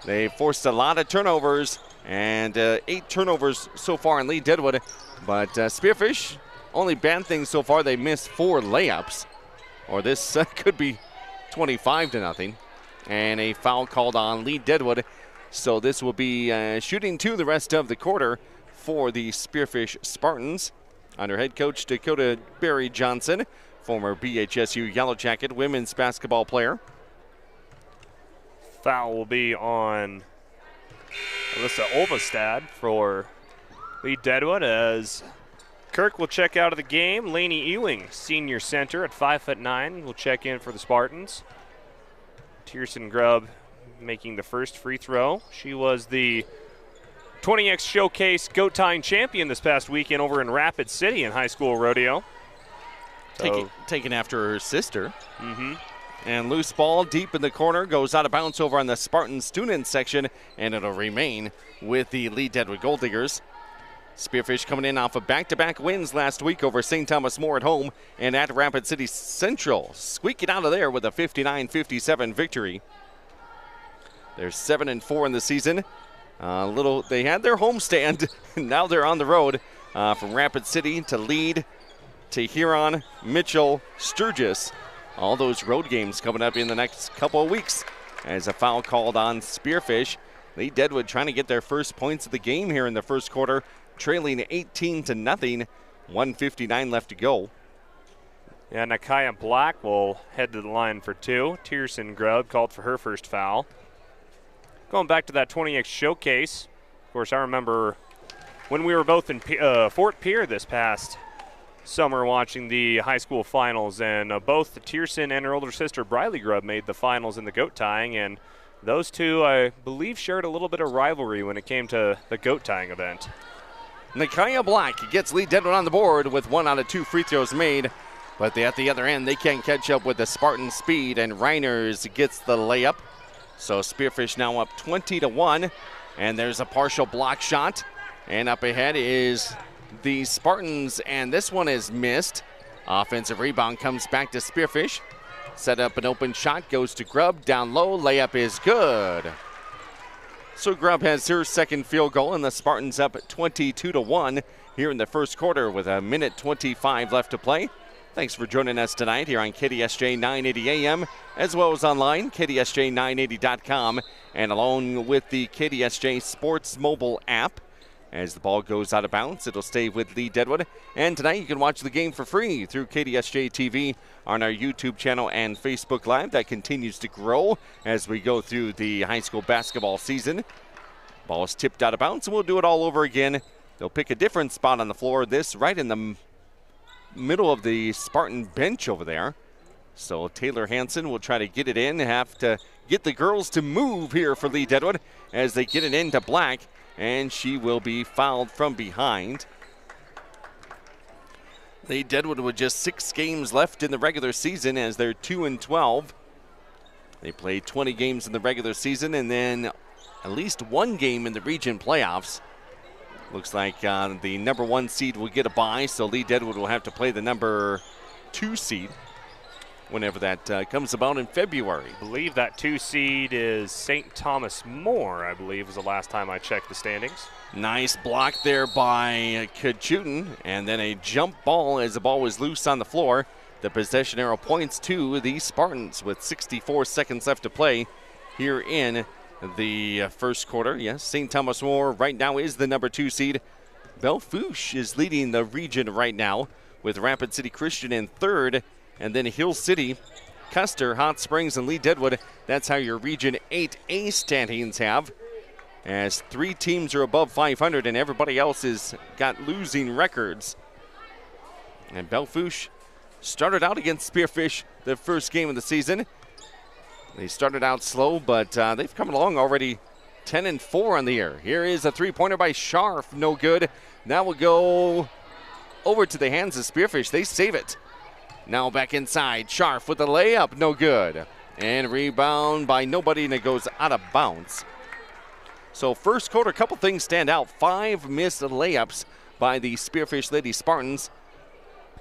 They forced a lot of turnovers, and 8 turnovers so far in Lead-Deadwood. But Spearfish, only bad thing so far, they missed 4 layups. Or this could be 25-0. And a foul called on Lead-Deadwood. So this will be shooting 2 the rest of the quarter for the Spearfish Spartans. Under head coach Dakota Barry Johnson. former BHSU Yellow Jacket women's basketball player. Foul will be on Alyssa Olvestad for Lead-Deadwood as Kirk will check out of the game. Lainey Ewing, senior center at 5'9", will check in for the Spartans. Tierson Grubb making the first free throw. She was the 20X Showcase goat tying champion this past weekend over in Rapid City in high school rodeo. Taken after her sister. Mm-hmm. And loose ball deep in the corner goes out of bounds over on the Spartan student section, and it'll remain with the Lead-Deadwood Golddiggers. Spearfish coming in off of back-to-back wins last week over St. Thomas More at home and at Rapid City Central. Squeaking out of there with a 59-57 victory. They're 7-4 in the season. They had their homestand. Now they're on the road from Rapid City to Lead to Huron, Mitchell, Sturgis. All those road games coming up in the next couple of weeks as a foul called on Spearfish. Lead-Deadwood trying to get their first points of the game here in the first quarter, trailing 18-0, 1:59 left to go. Yeah, Nakaya Black will head to the line for two. Tierson Grubb called for her first foul. Going back to that 20X Showcase, of course, I remember when we were both in Fort Pierre this past summer watching the high school finals, and both Tierson and her older sister Briley Grubb made the finals in the goat tying, and those two, I believe, shared a little bit of rivalry when it came to the goat tying event. Nakaya Black gets Lead-Deadwood on the board with 1 out of 2 free throws made, but at the other end, they can't catch up with the Spartan speed, and Reiners gets the layup. So Spearfish now up 20-1, and there's a partial block shot, and up ahead is the Spartans, and this one is missed. Offensive rebound comes back to Spearfish. Set up an open shot, goes to Grubb, down low, layup is good. So Grubb has her second field goal, and the Spartans up 22-1 here in the first quarter with 1:25 left to play. Thanks for joining us tonight here on KDSJ 980 AM, as well as online, KDSJ980.com, and along with the KDSJ Sports mobile app. As the ball goes out of bounds, it'll stay with Lead-Deadwood. And tonight you can watch the game for free through KDSJ-TV on our YouTube channel and Facebook Live. That continues to grow as we go through the high school basketball season. Ball is tipped out of bounds, and we'll do it all over again. They'll pick a different spot on the floor. This right in the middle of the Spartan bench over there. So Taylor Hansen will try to get it in, have to get the girls to move here for Lead-Deadwood as they get it into Black. And she will be fouled from behind. Lead-Deadwood with just 6 games left in the regular season as they're 2-12. They played 20 games in the regular season and then at least 1 game in the region playoffs. Looks like the number 1 seed will get a bye, so Lead-Deadwood will have to play the number 2 seed whenever that comes about in February. I believe that 2 seed is St. Thomas More, I believe was the last time I checked the standings. Nice block there by Kachutin, and then a jump ball as the ball was loose on the floor. The possession arrow points to the Spartans with 64 seconds left to play here in the first quarter. Yes, St. Thomas More right now is the number 2 seed. Bellefouche is leading the region right now with Rapid City Christian in 3rd. And then Hill City, Custer, Hot Springs, and Lead-Deadwood. That's how your Region 8A standings have. As 3 teams are above 500 and everybody else has got losing records. And Bellefouche started out against Spearfish the first game of the season. They started out slow, but they've come along already 10-4 on the year. Here is a 3-pointer by Scharf, no good. Now we'll go over to the hands of Spearfish. They save it. Now back inside, Scharf with the layup, no good. And rebound by nobody, and it goes out of bounds. So first quarter, a couple things stand out. 5 missed layups by the Spearfish Lady Spartans.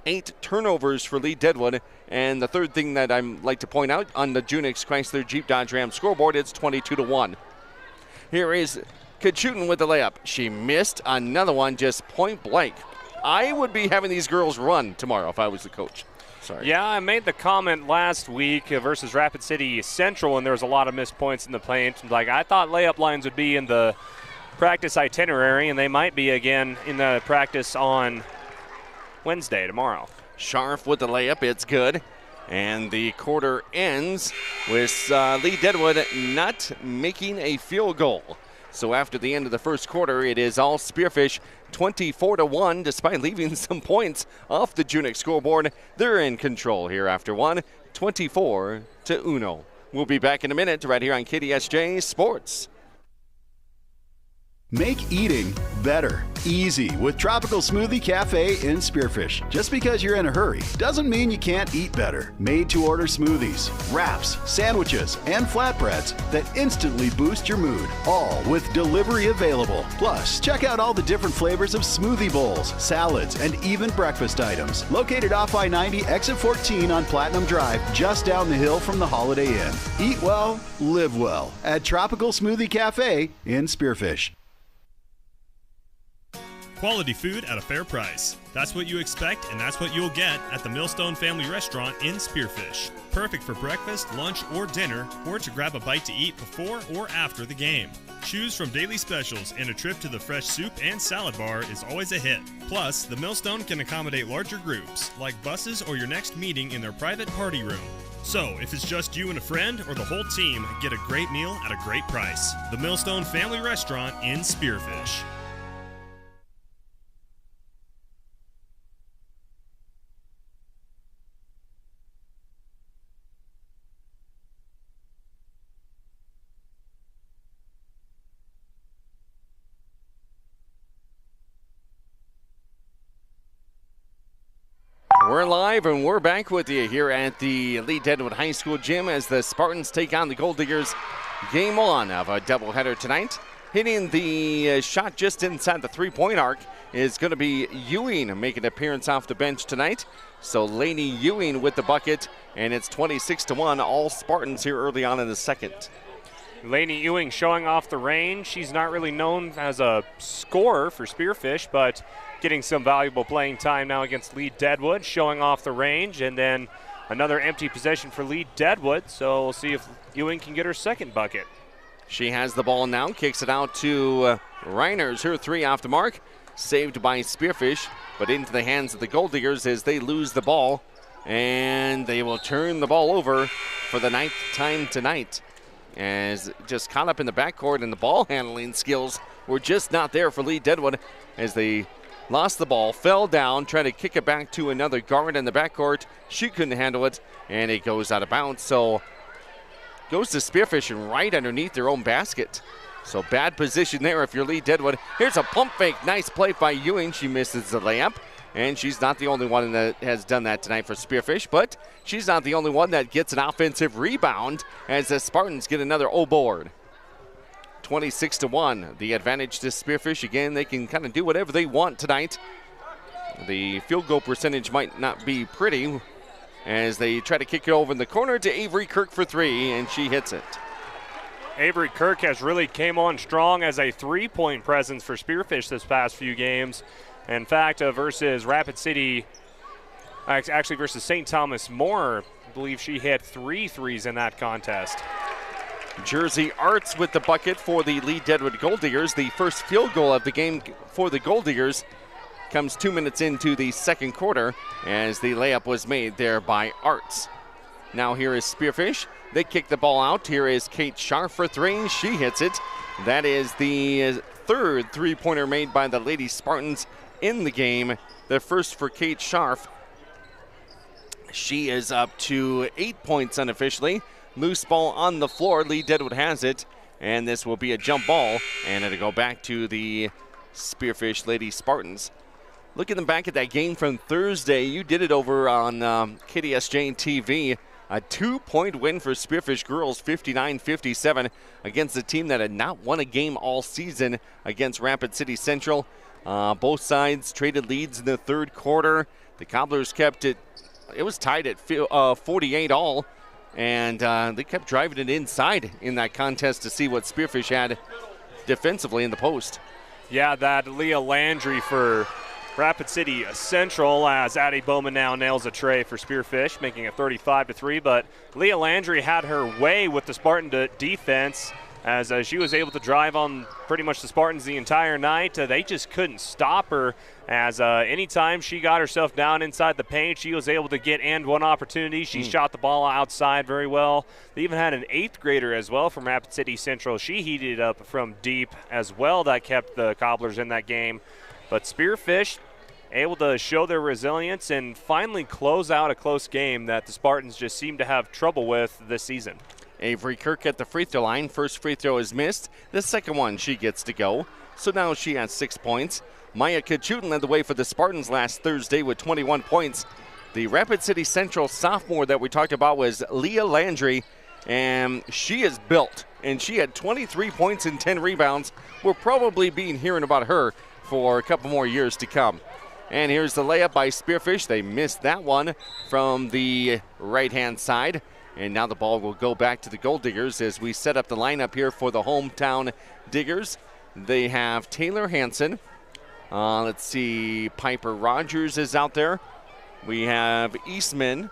8 turnovers for Lead-Deadwood. And the third thing that I'd like to point out, on the Junix Chrysler Jeep Dodge Ram scoreboard, it's 22-1. Here is Kachutin with the layup. She missed another one just point blank. I would be having these girls run tomorrow if I was the coach. Sorry. Yeah, I made the comment last week versus Rapid City Central, and there was a lot of missed points in the paint. Like, I thought layup lines would be in the practice itinerary, and they might be again in the practice on Wednesday, tomorrow. Scharf with the layup. It's good. And the quarter ends with Lead-Deadwood not making a field goal. So after the end of the first quarter, it is all Spearfish 24-1, despite leaving some points off the Junick scoreboard. They're in control here after one, 24-1. We'll be back in a minute right here on KDSJ Sports. Make eating better, easy with Tropical Smoothie Cafe in Spearfish. Just because you're in a hurry doesn't mean you can't eat better. Made-to-order smoothies, wraps, sandwiches, and flatbreads that instantly boost your mood, all with delivery available. Plus, check out all the different flavors of smoothie bowls, salads, and even breakfast items. Located off I-90, exit 14 on Platinum Drive, just down the hill from the Holiday Inn. Eat well, live well at Tropical Smoothie Cafe in Spearfish. Quality food at a fair price. That's what you expect, and that's what you'll get at the Millstone Family Restaurant in Spearfish. Perfect for breakfast, lunch, or dinner, or to grab a bite to eat before or after the game. Choose from daily specials, and a trip to the fresh soup and salad bar is always a hit. Plus, the Millstone can accommodate larger groups, like buses or your next meeting in their private party room. So, if it's just you and a friend or the whole team, get a great meal at a great price. The Millstone Family Restaurant in Spearfish. We're live and we're back with you here at the Lead-Deadwood High School gym as the Spartans take on the Golddiggers. Game one of a doubleheader tonight. Hitting the shot just inside the three-point arc is going to be Ewing making an appearance off the bench tonight. So Lainey Ewing with the bucket, and it's 26-1, all Spartans here early on in the second. Lainey Ewing showing off the range. She's not really known as a scorer for Spearfish, but getting some valuable playing time now against Lead-Deadwood, showing off the range, and then another empty possession for Lead-Deadwood, so we'll see if Ewing can get her second bucket. She has the ball now, kicks it out to Reiners, her three off the mark, saved by Spearfish, but into the hands of the Golddiggers as they lose the ball, and they will turn the ball over for the 9th time tonight. As just caught up in the backcourt, and the ball handling skills were just not there for Lead-Deadwood as they lost the ball, fell down, tried to kick it back to another guard in the backcourt. She couldn't handle it, and it goes out of bounds. So goes to Spearfish and right underneath their own basket. So bad position there if you're Lead-Deadwood. Here's a pump fake. Nice play by Ewing. She misses the layup. And she's not the only one that has done that tonight for Spearfish, but she's not the only one that gets an offensive rebound as the Spartans get another O-board. 26-1, the advantage to Spearfish. Again, they can kind of do whatever they want tonight. The field goal percentage might not be pretty as they try to kick it over in the corner to Avery Kirk for three, and she hits it. Avery Kirk has really came on strong as a three-point presence for Spearfish this past few games. In fact, versus Rapid City, actually versus St. Thomas More, I believe she hit 3 threes in that contest. Jersey Arts with the bucket for the Lead-Deadwood Golddiggers. The first field goal of the game for the Golddiggers comes 2 minutes into the second quarter as the layup was made there by Arts. Now here is Spearfish. They kick the ball out. Here is Kate Scharf for three. She hits it. That is the third three-pointer made by the Lady Spartans in the game. The first for Kate Scharf. She is up to 8 points unofficially. Loose ball on the floor. Lead-Deadwood has it, and this will be a jump ball, and it'll go back to the Spearfish Lady Spartans. Looking back at that game from Thursday, you did it over on KDSJ-TV. A 2-point win for Spearfish girls, 59-57, against a team that had not won a game all season against Rapid City Central. Both sides traded leads in the third quarter. The Cobblers kept it, it was tied at 48 all, and they kept driving it inside in that contest to see what Spearfish had defensively in the post. Yeah, that Leah Landry for Rapid City Central as Addie Bowman now nails a tray for Spearfish, making it 35-3, but Leah Landry had her way with the Spartan defense. as she was able to drive on pretty much the Spartans the entire night. They just couldn't stop her, as anytime she got herself down inside the paint, she was able to get and one opportunity. She shot the ball outside very well. They even had an 8th grader as well from Rapid City Central. She heated up from deep as well. That kept the Cobblers in that game. But Spearfish able to show their resilience and finally close out a close game that the Spartans just seem to have trouble with this season. Avery Kirk at the free throw line. First free throw is missed. The second one she gets to go. So now she has 6 points. Maya Kachutin led the way for the Spartans last Thursday with 21 points. The Rapid City Central sophomore that we talked about was Leah Landry, and she is built, and she had 23 points and 10 rebounds. We'll probably be hearing about her for a couple more years to come. And here's the layup by Spearfish. They missed that one from the right-hand side. And now the ball will go back to the Golddiggers as we set up the lineup here for the hometown Diggers. They have Taylor Hansen. Let's see, Piper Rogers is out there. We have Eastman,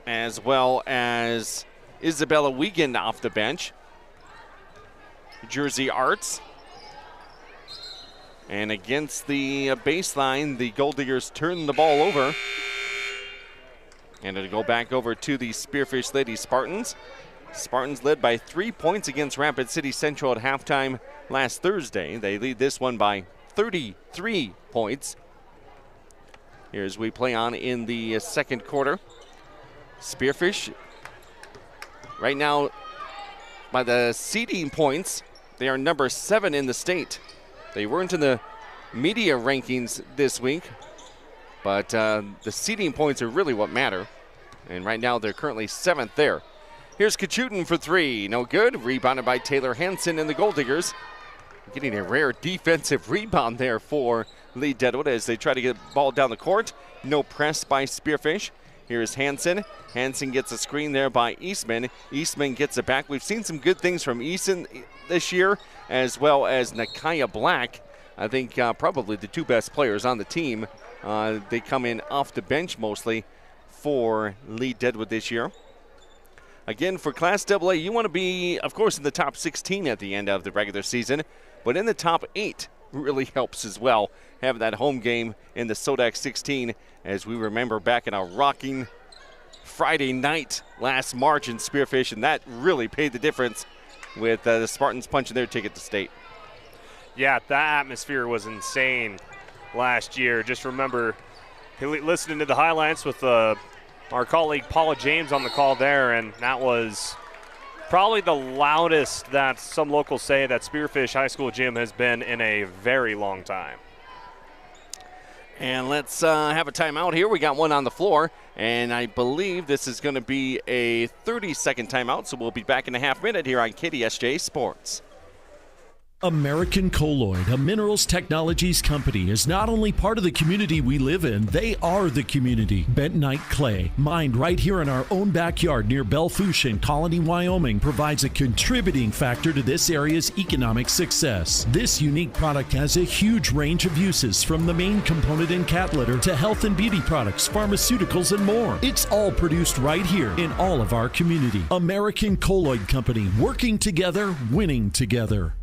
as well as Isabella Wiegand off the bench. Jersey Arts. And against the baseline, the Golddiggers turn the ball over. And it'll go back over to the Spearfish Lady Spartans. Spartans led by 3 points against Rapid City Central at halftime last Thursday. They lead this one by 33 points. Here's we play on in the second quarter. Spearfish, right now, by the seeding points, they are number 7 in the state. They weren't in the media rankings this week, but the seeding points are really what matter. And right now they're currently 7th there. Here's Kachutin for 3. No good. Rebounded by Taylor Hansen and the Golddiggers. Getting a rare defensive rebound there for Lead-Deadwood as they try to get the ball down the court. No press by Spearfish. Here's Hansen. Hansen gets a screen there by Eastman. Eastman gets it back. We've seen some good things from Easton this year, as well as Nakaya Black. I think probably the 2 best players on the team. They come in off the bench mostly for Lead-Deadwood this year. Again, for Class AA, you want to be, of course, in the top 16 at the end of the regular season, but in the top 8 really helps as well. Having that home game in the Sodak 16, as we remember back in a rocking Friday night last March in Spearfish, and that really paid the difference with the Spartans punching their ticket to state. Yeah, that atmosphere was insane last year. Just remember listening to the highlights with our colleague Paula James on the call there, and that was probably the loudest that some locals say that Spearfish High School gym has been in a very long time. And let's have a timeout here. We got one on the floor, and I believe this is going to be a 30-second timeout, so we'll be back in a half minute here on KDSJ Sports. American Colloid, a minerals technologies company, is not only part of the community we live in, they are the community. Bentonite clay, mined right here in our own backyard near Belfouche in Colony, Wyoming, provides a contributing factor to this area's economic success. This unique product has a huge range of uses, from the main component in cat litter to health and beauty products, pharmaceuticals, and more. It's all produced right here in all of our community. American Colloid Company, working together, winning together.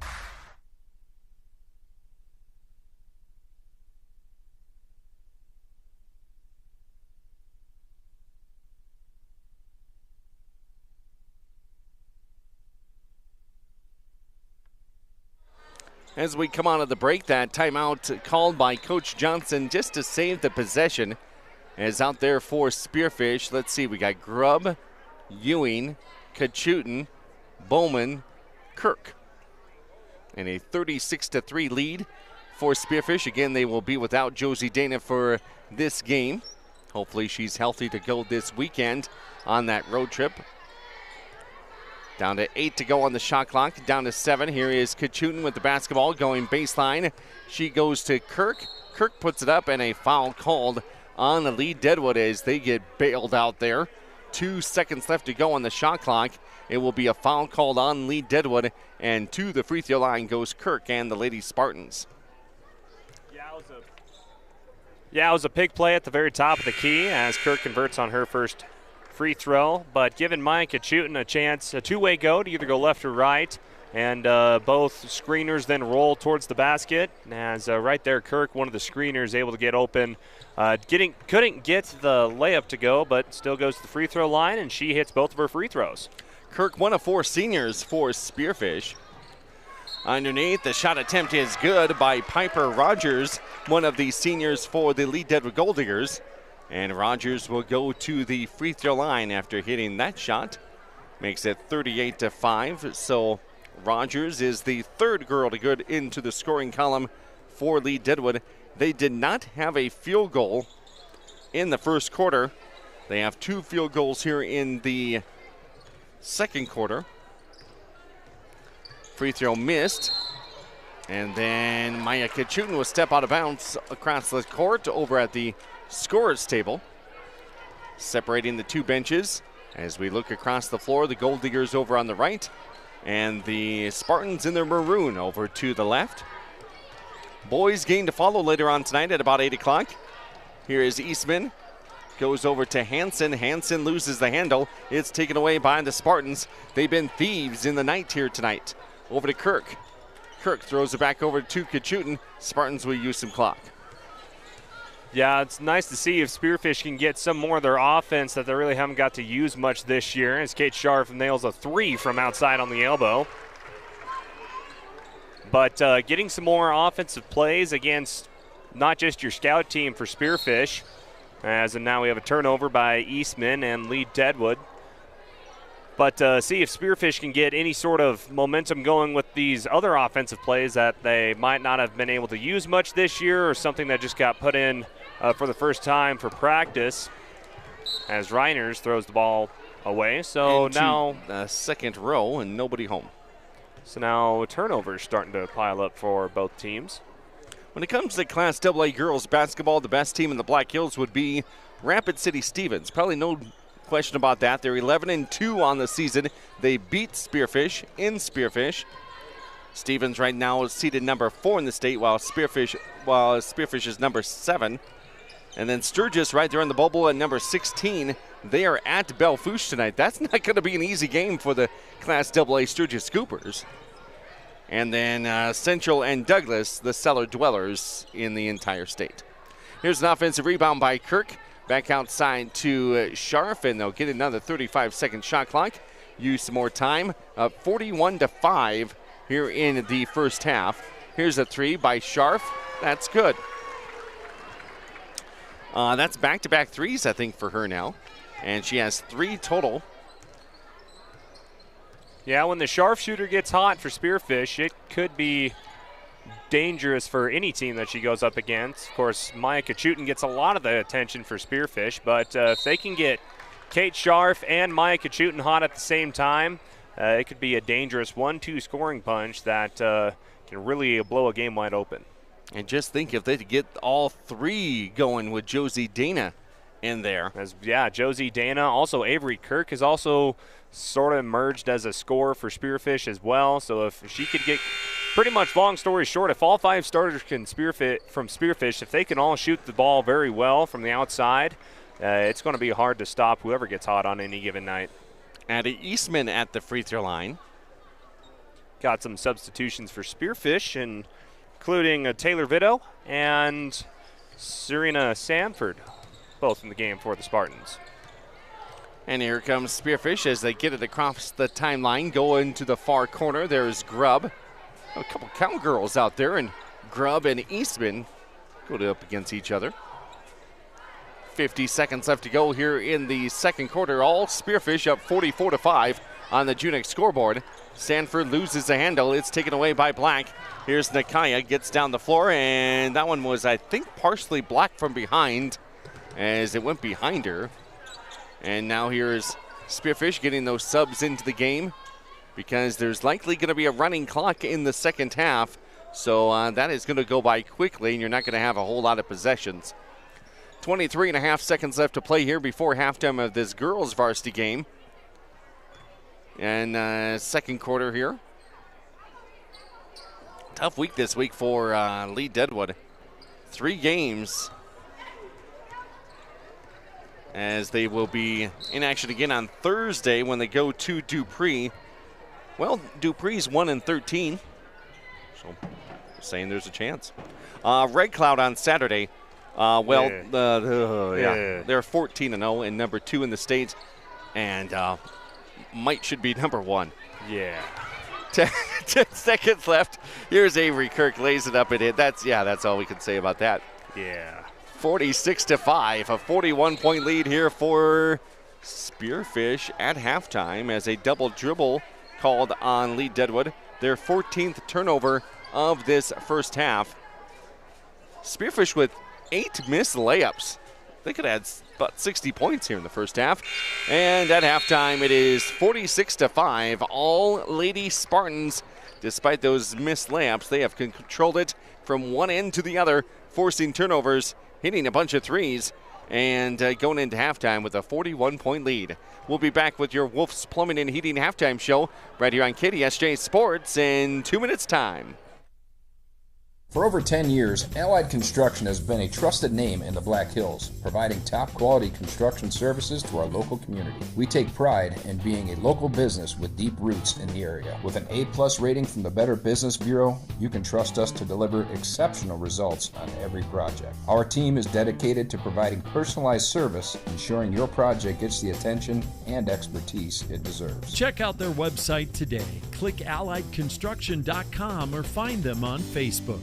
As we come out of the break, that timeout called by Coach Johnson just to save the possession is out there for Spearfish. Let's see, we got Grubb, Ewing, Kachutin, Bowman, Kirk. And a 36-3 lead for Spearfish. Again, they will be without Josie Dana for this game. Hopefully she's healthy to go this weekend on that road trip. Down to 8 to go on the shot clock, down to 7. Here is Kachutin with the basketball going baseline. She goes to Kirk. Kirk puts it up, and a foul called on the Lead-Deadwood as they get bailed out there. 2 seconds left to go on the shot clock. It will be a foul called on Lead-Deadwood, and to the free throw line goes Kirk and the Lady Spartans. Yeah, it was a big play at the very top of the key as Kirk converts on her first free throw, but giving Maya Kachutin a chance, a two-way go to either go left or right. And both screeners then roll towards the basket. As right there, Kirk, one of the screeners, able to get open. Couldn't get the layup to go, but still goes to the free throw line, and she hits both of her free throws. Kirk, one of 4 seniors for Spearfish. Underneath, the shot attempt is good by Piper Rogers, one of the seniors for the Lead-Deadwood Golddiggers. And Rogers will go to the free throw line after hitting that shot. Makes it 38-5. So Rogers is the 3rd girl to get into the scoring column for Lead-Deadwood. They did not have a field goal in the first quarter. They have 2 field goals here in the second quarter. Free throw missed. And then Maya Kachutin will step out of bounds across the court over at the scorer's table. Separating the 2 benches as we look across the floor, the Golddiggers over on the right and the Spartans in their maroon over to the left. Boys game to follow later on tonight at about 8 o'clock. Here is Eastman. Goes over to Hansen. Hansen loses the handle. It's taken away by the Spartans. They've been thieves in the night here tonight. Over to Kirk. Kirk throws it back over to Kachutin. Spartans will use some clock. Yeah, it's nice to see if Spearfish can get some more of their offense that they really haven't got to use much this year, as Kate Scharf nails a 3 from outside on the elbow. But getting some more offensive plays against not just your scout team for Spearfish, as and now we have a turnover by Eastman and Lead-Deadwood. But see if Spearfish can get any sort of momentum going with these other offensive plays that they might not have been able to use much this year, or something that just got put in for the first time for practice, as Reiners throws the ball away. So into now the second row and nobody home. So now turnovers starting to pile up for both teams. When it comes to Class AA girls basketball, the best team in the Black Hills would be Rapid City Stevens. Probably no question about that. They're 11-2 on the season. They beat Spearfish in Spearfish. Stevens right now is seated number 4 in the state, while Spearfish is number 7. And then Sturgis right there on the bubble at number 16. They are at Bellefouche tonight. That's not going to be an easy game for the Class AA Sturgis Scoopers. And then Central and Douglas, the cellar dwellers in the entire state. Here's an offensive rebound by Kirk. Back outside to Scharf, and they'll get another 35-second shot clock. Use some more time. 41-5 here in the first half. Here's a 3 by Scharf. That's good. That's back-to-back 3s, I think, for her now. And she has 3 total. Yeah, when the sharpshooter gets hot for Spearfish, it could be dangerous for any team that she goes up against. Of course, Maya Kachutin gets a lot of the attention for Spearfish, but if they can get Kate Scharf and Maya Kachutin hot at the same time, it could be a dangerous 1-2 scoring punch that can really blow a game wide open. And just think if they could get all 3 going with Josie Dana in there. Josie Dana. Also, Avery Kirk has also sort of emerged as a scorer for Spearfish as well. So if she could get, pretty much long story short, if all 5 starters can Spearfish, if they can all shoot the ball very well from the outside, it's going to be hard to stop whoever gets hot on any given night. Addie Eastman at the free throw line. Got some substitutions for Spearfish, including Taylor Vito and Serena Sanford, both in the game for the Spartans. And here comes Spearfish as they get it across the timeline, go into the far corner. There's Grubb. A couple cowgirls out there, and Grubb and Eastman go up against each other. 50 seconds left to go here in the second quarter. All Spearfish up 44-5 on the Junix scoreboard. Sanford loses the handle. It's taken away by Black. Here's Nakaya, gets down the floor, and that one was, I think, partially blocked from behind as it went behind her. And now here's Spearfish getting those subs into the game because there's likely going to be a running clock in the second half. So that is going to go by quickly, and you're not going to have a whole lot of possessions. 23.5 seconds left to play here before halftime of this girls varsity game. And second quarter here. Tough week this week for Lead-Deadwood. 3 games. as they will be in action again on Thursday when they go to Dupree. Well, Dupree's 1-13, so saying there's a chance. Red Cloud on Saturday. They're 14-0 and number 2 in the state, and should be number 1. Yeah. 10 seconds left. Here's Avery Kirk, lays it up and in. That's all we can say about that. Yeah. 46-5, a 41-point lead here for Spearfish at halftime as a double dribble called on Lead-Deadwood. Their 14th turnover of this first half. Spearfish with 8 missed layups. They could have had about 60 points here in the first half. And at halftime, it is 46-5. All Lady Spartans, despite those missed layups, they have controlled it from one end to the other, forcing turnovers, hitting a bunch of threes, and going into halftime with a 41-point lead. We'll be back with your Wolf's Plumbing and Heating halftime show right here on KDSJ Sports in 2 minutes' time. For over 10 years, Allied Construction has been a trusted name in the Black Hills, providing top-quality construction services to our local community. We take pride in being a local business with deep roots in the area. With an A+ rating from the Better Business Bureau, you can trust us to deliver exceptional results on every project. Our team is dedicated to providing personalized service, ensuring your project gets the attention and expertise it deserves. Check out their website today. Click alliedconstruction.com or find them on Facebook.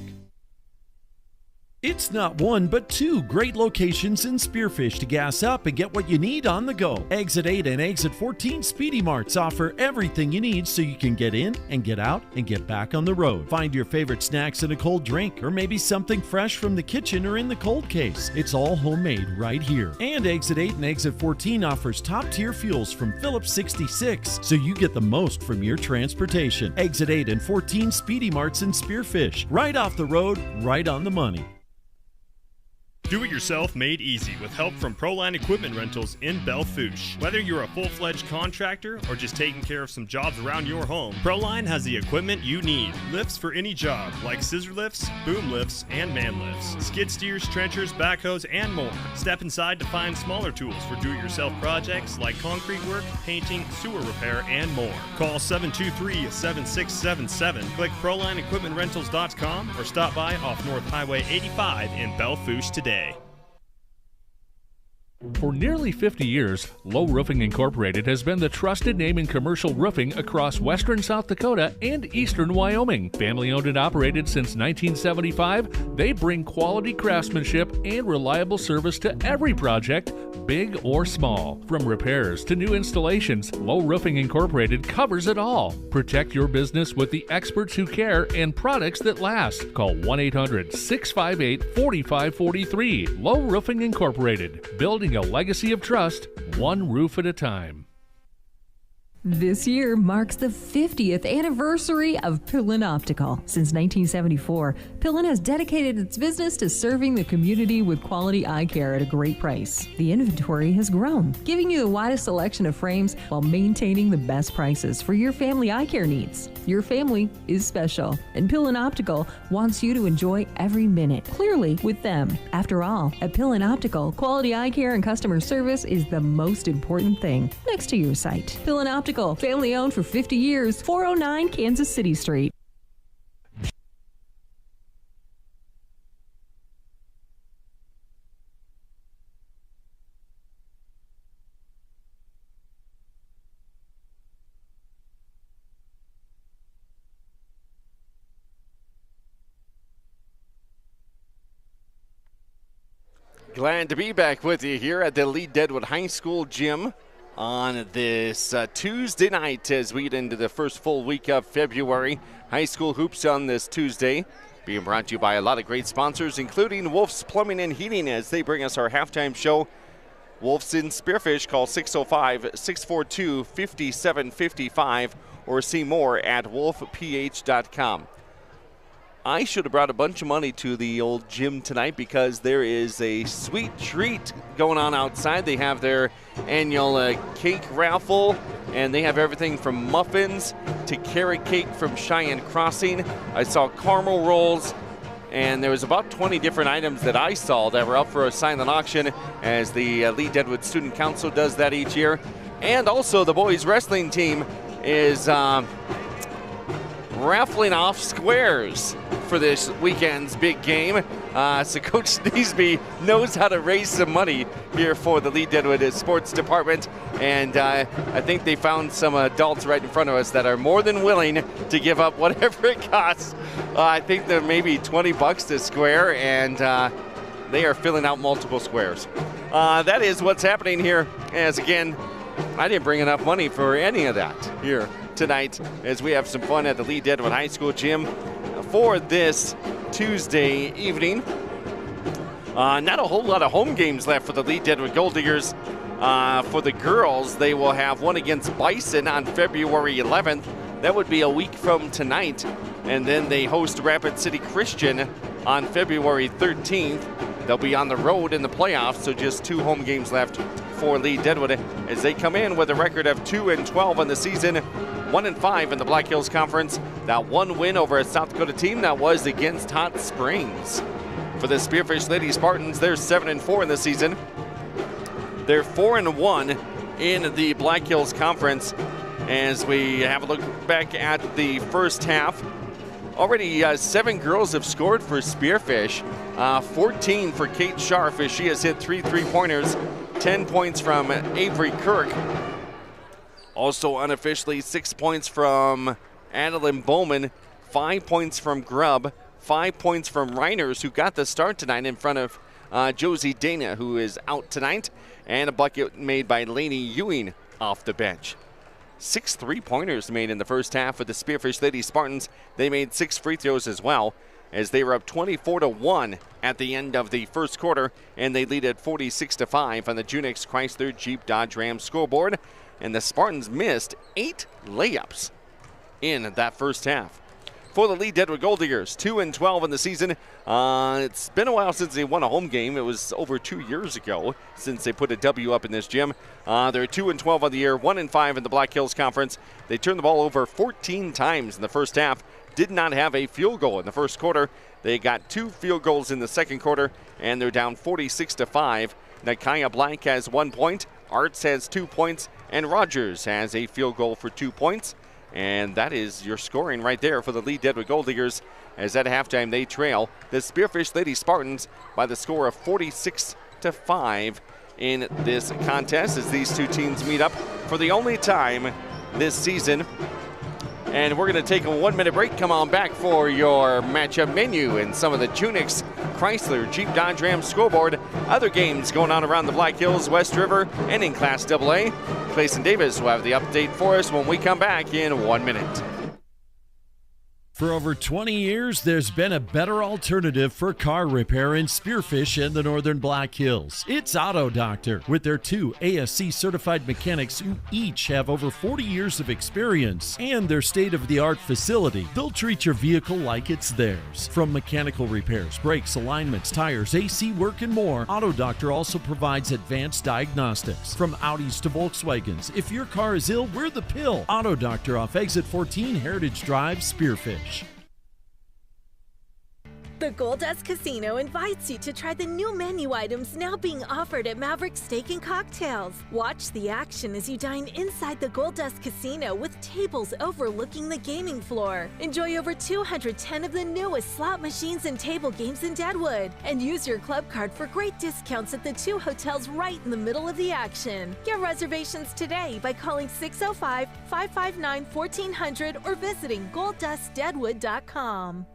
It's not one, but 2 great locations in Spearfish to gas up and get what you need on the go. Exit 8 and Exit 14 Speedy Marts offer everything you need so you can get in and get out and get back on the road. Find your favorite snacks and a cold drink, or maybe something fresh from the kitchen or in the cold case. It's all homemade right here. And Exit 8 and Exit 14 offers top-tier fuels from Phillips 66, so you get the most from your transportation. Exit 8 and 14 Speedy Marts in Spearfish. Right off the road, right on the money. Do-it-yourself made easy with help from Proline Equipment Rentals in Belle Fourche. Whether you're a full-fledged contractor or just taking care of some jobs around your home, Proline has the equipment you need. Lifts for any job, like scissor lifts, boom lifts, and man lifts. Skid steers, trenchers, backhoes, and more. Step inside to find smaller tools for do-it-yourself projects like concrete work, painting, sewer repair, and more. Call 723-7677, click ProlineEquipmentRentals.com, or stop by off North Highway 85 in Belle Fourche today. For nearly 50 years, Low Roofing Incorporated has been the trusted name in commercial roofing across western South Dakota and eastern Wyoming. Family owned and operated since 1975, they bring quality craftsmanship and reliable service to every project, big or small. From repairs to new installations, Low Roofing Incorporated covers it all. Protect your business with the experts who care and products that last. Call 1-800-658-4543. Low Roofing Incorporated, building a legacy of trust, one roof at a time. This year marks the 50th anniversary of Pillin Optical. Since 1974, Pillin has dedicated its business to serving the community with quality eye care at a great price. The inventory has grown, giving you the widest selection of frames while maintaining the best prices for your family eye care needs. Your family is special, and Pillin Optical wants you to enjoy every minute clearly with them. After all, at Pillin Optical, quality eye care and customer service is the most important thing next to your sight. Pillin Optical, family owned for 50 years, 409 Kansas City Street. Glad to be back with you here at the Lead-Deadwood High School gym on this Tuesday night as we get into the first full week of February. High school hoops on this Tuesday being brought to you by a lot of great sponsors, including Wolf's Plumbing and Heating, as they bring us our halftime show. Wolf's in Spearfish. Call 605-642-5755 or see more at wolfph.com. I should have brought a bunch of money to the old gym tonight because there is a sweet treat going on outside. They have their annual cake raffle, and they have everything from muffins to carrot cake from Cheyenne Crossing. I saw caramel rolls and there was about 20 different items that I saw that were up for a silent auction, as the Lead-Deadwood Student Council does that each year. And also the boys wrestling team is raffling off squares for this weekend's big game. So Coach Sneesby knows how to raise some money here for the Lead-Deadwood Sports Department. And I think they found some adults right in front of us that are more than willing to give up whatever it costs. I think they're maybe $20 a square, and they are filling out multiple squares. That is what's happening here, as again, I didn't bring enough money for any of that here tonight, as we have some fun at the Lead-Deadwood High School gym for this Tuesday evening. Not a whole lot of home games left for the Lead-Deadwood Golddiggers. For the girls, they will have one against Bison on February 11th. That would be a week from tonight. And then they host Rapid City Christian on February 13th. They'll be on the road in the playoffs, so just 2 home games left for Lead-Deadwood as they come in with a record of 2-12 in the season, 1-5 in the Black Hills Conference. That one win over a South Dakota team that was against Hot Springs. For the Spearfish Lady Spartans, they're 7-4 in the season. They're 4-1 in the Black Hills Conference. As we have a look back at the first half, already 7 girls have scored for Spearfish. 14 for Kate Scharf, as she has hit 3 3-pointers. 10 points from Avery Kirk. Also unofficially 6 points from Adeline Bowman. 5 points from Grubb. 5 points from Reiners, who got the start tonight in front of Josie Dana, who is out tonight. And a bucket made by Lainey Ewing off the bench. 6 3-pointers made in the first half for the Spearfish Lady Spartans. They made 6 free throws as well, as they were up 24-1 at the end of the first quarter, and they lead at 46-5 on the Junix Chrysler Jeep Dodge Ram scoreboard. And the Spartans missed 8 layups in that first half. For the Lead-Deadwood Golddiggers, 2-12 in the season. It's been a while since they won a home game. It was over 2 years ago since they put a W up in this gym. They're 2-12 on the year, 1-5 in the Black Hills Conference. They turned the ball over 14 times in the first half. Did not have a field goal in the first quarter. They got 2 field goals in the second quarter, and they're down 46-5. Nakaya Blank has 1 point, Arts has 2 points, and Rogers has a field goal for 2 points. And that is your scoring right there for the Lead-Deadwood Golddiggers, as at halftime they trail the Spearfish Lady Spartans by the score of 46-5 in this contest, as these two teams meet up for the only time this season. And we're going to take a 1-minute break. Come on back for your matchup menu and some of the Junix Chrysler Jeep Dodge Ram scoreboard. Other games going on around the Black Hills, West River, and in Class AA. Clayson Davis will have the update for us when we come back in 1 minute. For over 20 years, there's been a better alternative for car repair in Spearfish and the Northern Black Hills. It's Auto Doctor, with their 2 ASC certified mechanics who each have over 40 years of experience, and their state-of-the-art facility. They'll treat your vehicle like it's theirs. From mechanical repairs, brakes, alignments, tires, AC work, and more, Auto Doctor also provides advanced diagnostics. From Audis to Volkswagens, if your car is ill, we're the pill. Auto Doctor off Exit 14 Heritage Drive, Spearfish. The Goldust Casino invites you to try the new menu items now being offered at Maverick Steak and Cocktails. Watch the action as you dine inside the Goldust Casino with tables overlooking the gaming floor. Enjoy over 210 of the newest slot machines and table games in Deadwood. And use your club card for great discounts at the 2 hotels right in the middle of the action. Get reservations today by calling 605-559-1400 or visiting GoldustDeadwood.com.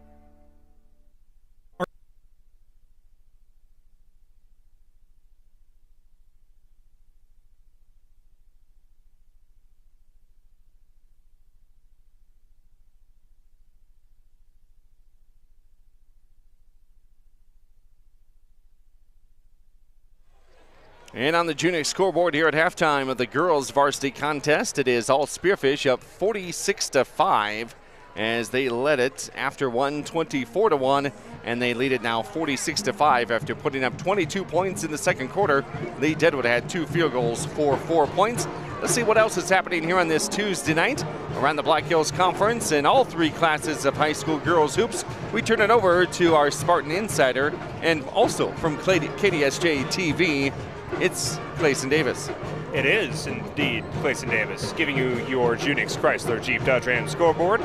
And on the Junix scoreboard here at halftime of the girls varsity contest, it is all Spearfish up 46-5 as they led it after one 24-1, and they lead it now 46-5 after putting up 22 points in the second quarter. Lead-Deadwood had 2 field goals for 4 points. Let's see what else is happening here on this Tuesday night around the Black Hills Conference in all 3 classes of high school girls hoops. we turn it over to our Spartan Insider, and also from KDSJ-TV, it's Clayson Davis. It is indeed Clayson Davis giving you your Unix Chrysler Jeep Dodge Ram scoreboard.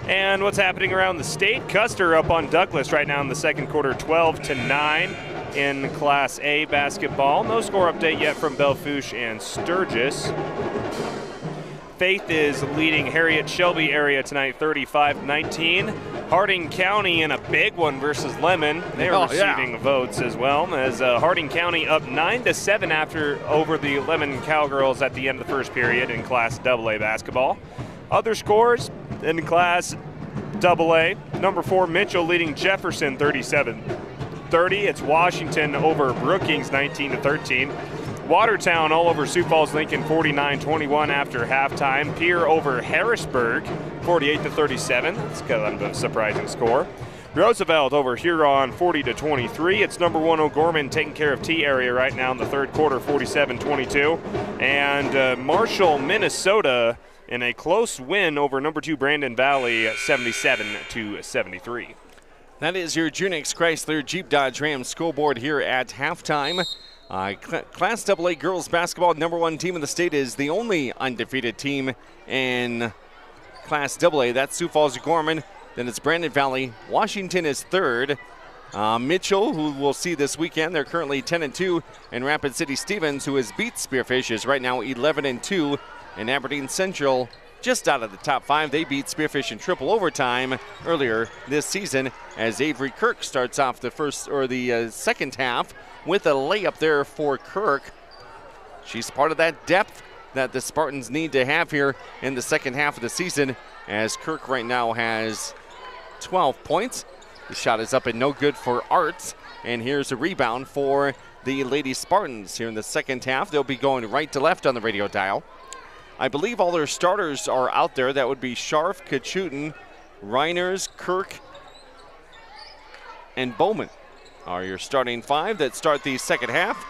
And what's happening around the state? Custer up on Douglas right now in the second quarter, 12-9 in Class A basketball. No score update yet from Belfouche and Sturgis. Faith is leading Harriet Shelby area tonight, 35-19. Harding County in a big one versus Lemon. They're receiving votes as well, as Harding County up 9-7 over the Lemon Cowgirls at the end of the first period in Class AA basketball. Other scores in Class AA, number 4 Mitchell leading Jefferson 37-30. It's Washington over Brookings 19-13. Watertown all over Sioux Falls Lincoln 49-21 after halftime. Pierre over Harrisburg 48-37. That's kind of a surprising score. Roosevelt over Huron 40-23. It's number 1 O'Gorman taking care of T area right now in the third quarter 47-22. And Marshall, Minnesota in a close win over number 2 Brandon Valley 77-73. That is your Unix Chrysler Jeep Dodge Ram scoreboard here at halftime. Class AA girls basketball, number 1 team in the state, is the only undefeated team in Class AA. That's Sioux Falls O'Gorman. Then it's Brandon Valley. Washington is third. Mitchell, who we'll see this weekend, they're currently 10-2. And Rapid City Stevens, who has beat Spearfish, is right now 11-2. And Aberdeen Central, just out of the top 5. They beat Spearfish in triple overtime earlier this season, as Avery Kirk starts off the second half with a layup there for Kirk. She's part of that depth that the Spartans need to have here in the second half of the season, as Kirk right now has 12 points. The shot is up and no good for Arts, and here's a rebound for the Lady Spartans here in the second half. They'll be going right to left on the radio dial. I believe all their starters are out there. That would be Scharf, Kachutin, Reiners, Kirk, and Bowman are your starting 5 that start the second half.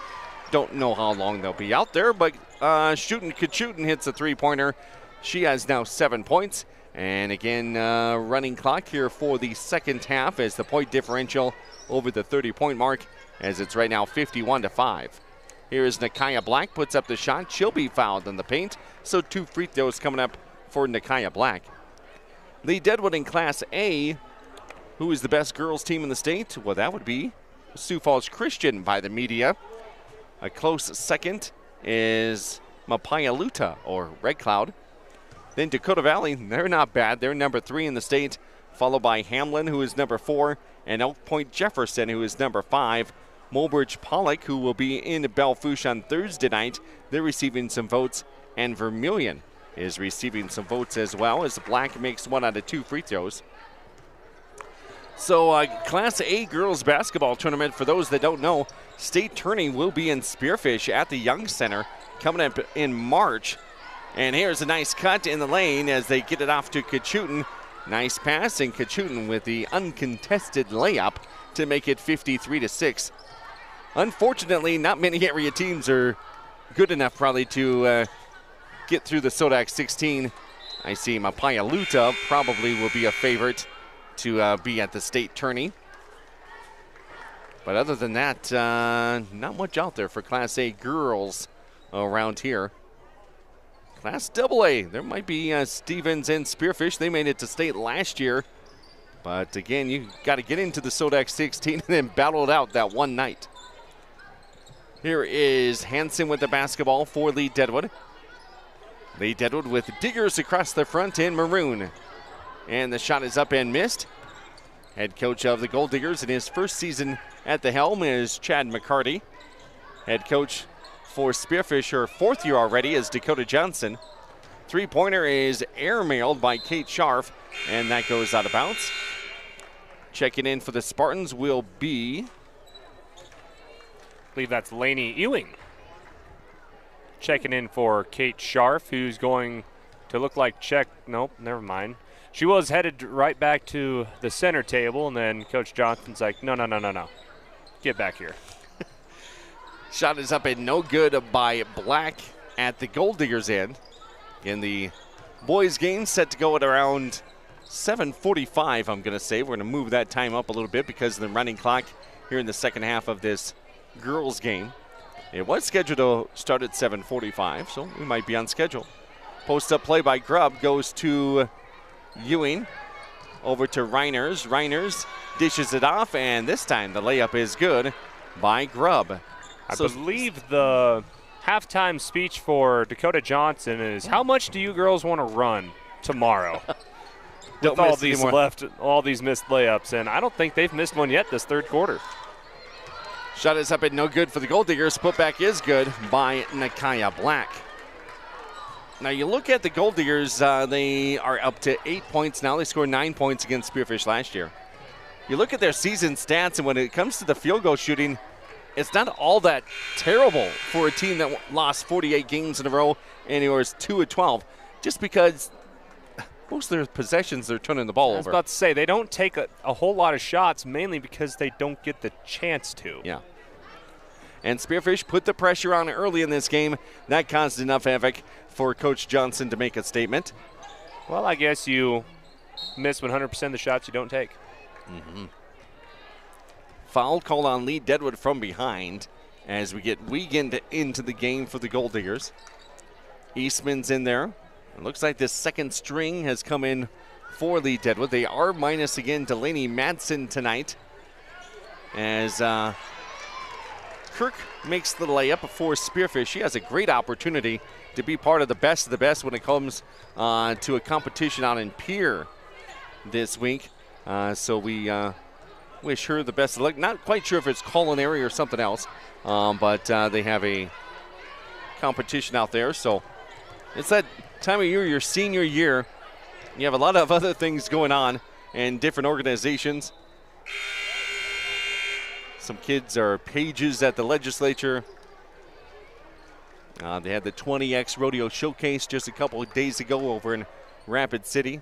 Don't know how long they'll be out there, but Kachutin hits a three-pointer. She has now 7 points. And again, running clock here for the second half as the point differential over the 30-point mark, as it's right now 51-5. Here is Nakaya Black, puts up the shot. She'll be fouled in the paint, so 2 free throws coming up for Nakaya Black. Lead-Deadwood in Class A. Who is the best girls team in the state? Well, that would be Sioux Falls Christian by the media. A close second is Mapayalluta, or Red Cloud. Then Dakota Valley, they're not bad. They're number 3 in the state, followed by Hamlin, who is number 4, and Elk Point Jefferson, who is number 5. Mulbridge Pollock, who will be in Belfouche on Thursday night, they're receiving some votes, and Vermilion is receiving some votes as well, as Black makes 1 out of 2 free throws. So Class A girls basketball tournament, for those that don't know, state tourney will be in Spearfish at the Young Center coming up in March. And here's a nice cut in the lane as they get it off to Kachutin. Nice pass, and Kachutin with the uncontested layup to make it 53-6. Unfortunately, not many area teams are good enough probably to get through the Sodak 16. I see Mapayalluta probably will be a favorite to be at the state tourney. But other than that, not much out there for Class A girls around here. Class AA, there might be Stevens and Spearfish. They made it to state last year. But again, you got to get into the Sodak 16 and then battle it out that one night. Here is Hansen with the basketball for Lead-Deadwood. Lead-Deadwood with Diggers across the front in maroon. And the shot is up and missed. Head coach of the Golddiggers in his first season at the helm is Chad McCarty. Head coach for Spearfish, her 4th year already, is Dakota Johnson. Three-pointer is airmailed by Kate Scharf, and that goes out of bounds. Checking in for the Spartans will be, I believe that's Lainey Ewing. Checking in for Kate Scharf, who's going to look like nope, never mind. She was headed right back to the center table, and then Coach Johnson's like, no. Get back here. Shot is up and no good by Black at the Golddiggers end. In the boys game set to go at around 7:45, I'm going to say. We're going to move that time up a little bit because of the running clock here in the second half of this girls game. It was scheduled to start at 7:45, so we might be on schedule. Post-up play by Grubb goes to Ewing. Over to Reiners. Reiners dishes it off, and this time the layup is good by Grubb. I believe the halftime speech for Dakota Johnson is, how much do you girls want to run tomorrow? With all these all these missed layups, and I don't think they've missed one yet this third quarter. Shot is up and no good for the Golddiggers. Putback is good by Nakaya Black. Now you look at the Golddiggers, they are up to 8 points now. They scored 9 points against Spearfish last year. You look at their season stats, and when it comes to the field goal shooting, it's not all that terrible for a team that lost 48 games in a row and it was 2 of 12, just because most of their possessions they're turning the ball over. I was about to say, they don't take a whole lot of shots, mainly because they don't get the chance to. Yeah. And Spearfish put the pressure on early in this game. That caused enough havoc for Coach Johnson to make a statement. Well, I guess you miss 100% of the shots you don't take. Mm-hmm. Foul called on Lead-Deadwood from behind as we get Wiegand into the game for the Golddiggers. Eastman's in there. It looks like the second string has come in for Lead-Deadwood. They are minus again Delaney Madsen tonight as Kirk makes the layup for Spearfish. She has a great opportunity to be part of the best when it comes to a competition out in Pierre this week. So we wish her the best of luck. Not quite sure if it's culinary or something else, but they have a competition out there. So it's that time of year, your senior year. You have a lot of other things going on in different organizations. Some kids are pages at the legislature. They had the 20X Rodeo Showcase just a couple of days ago over in Rapid City.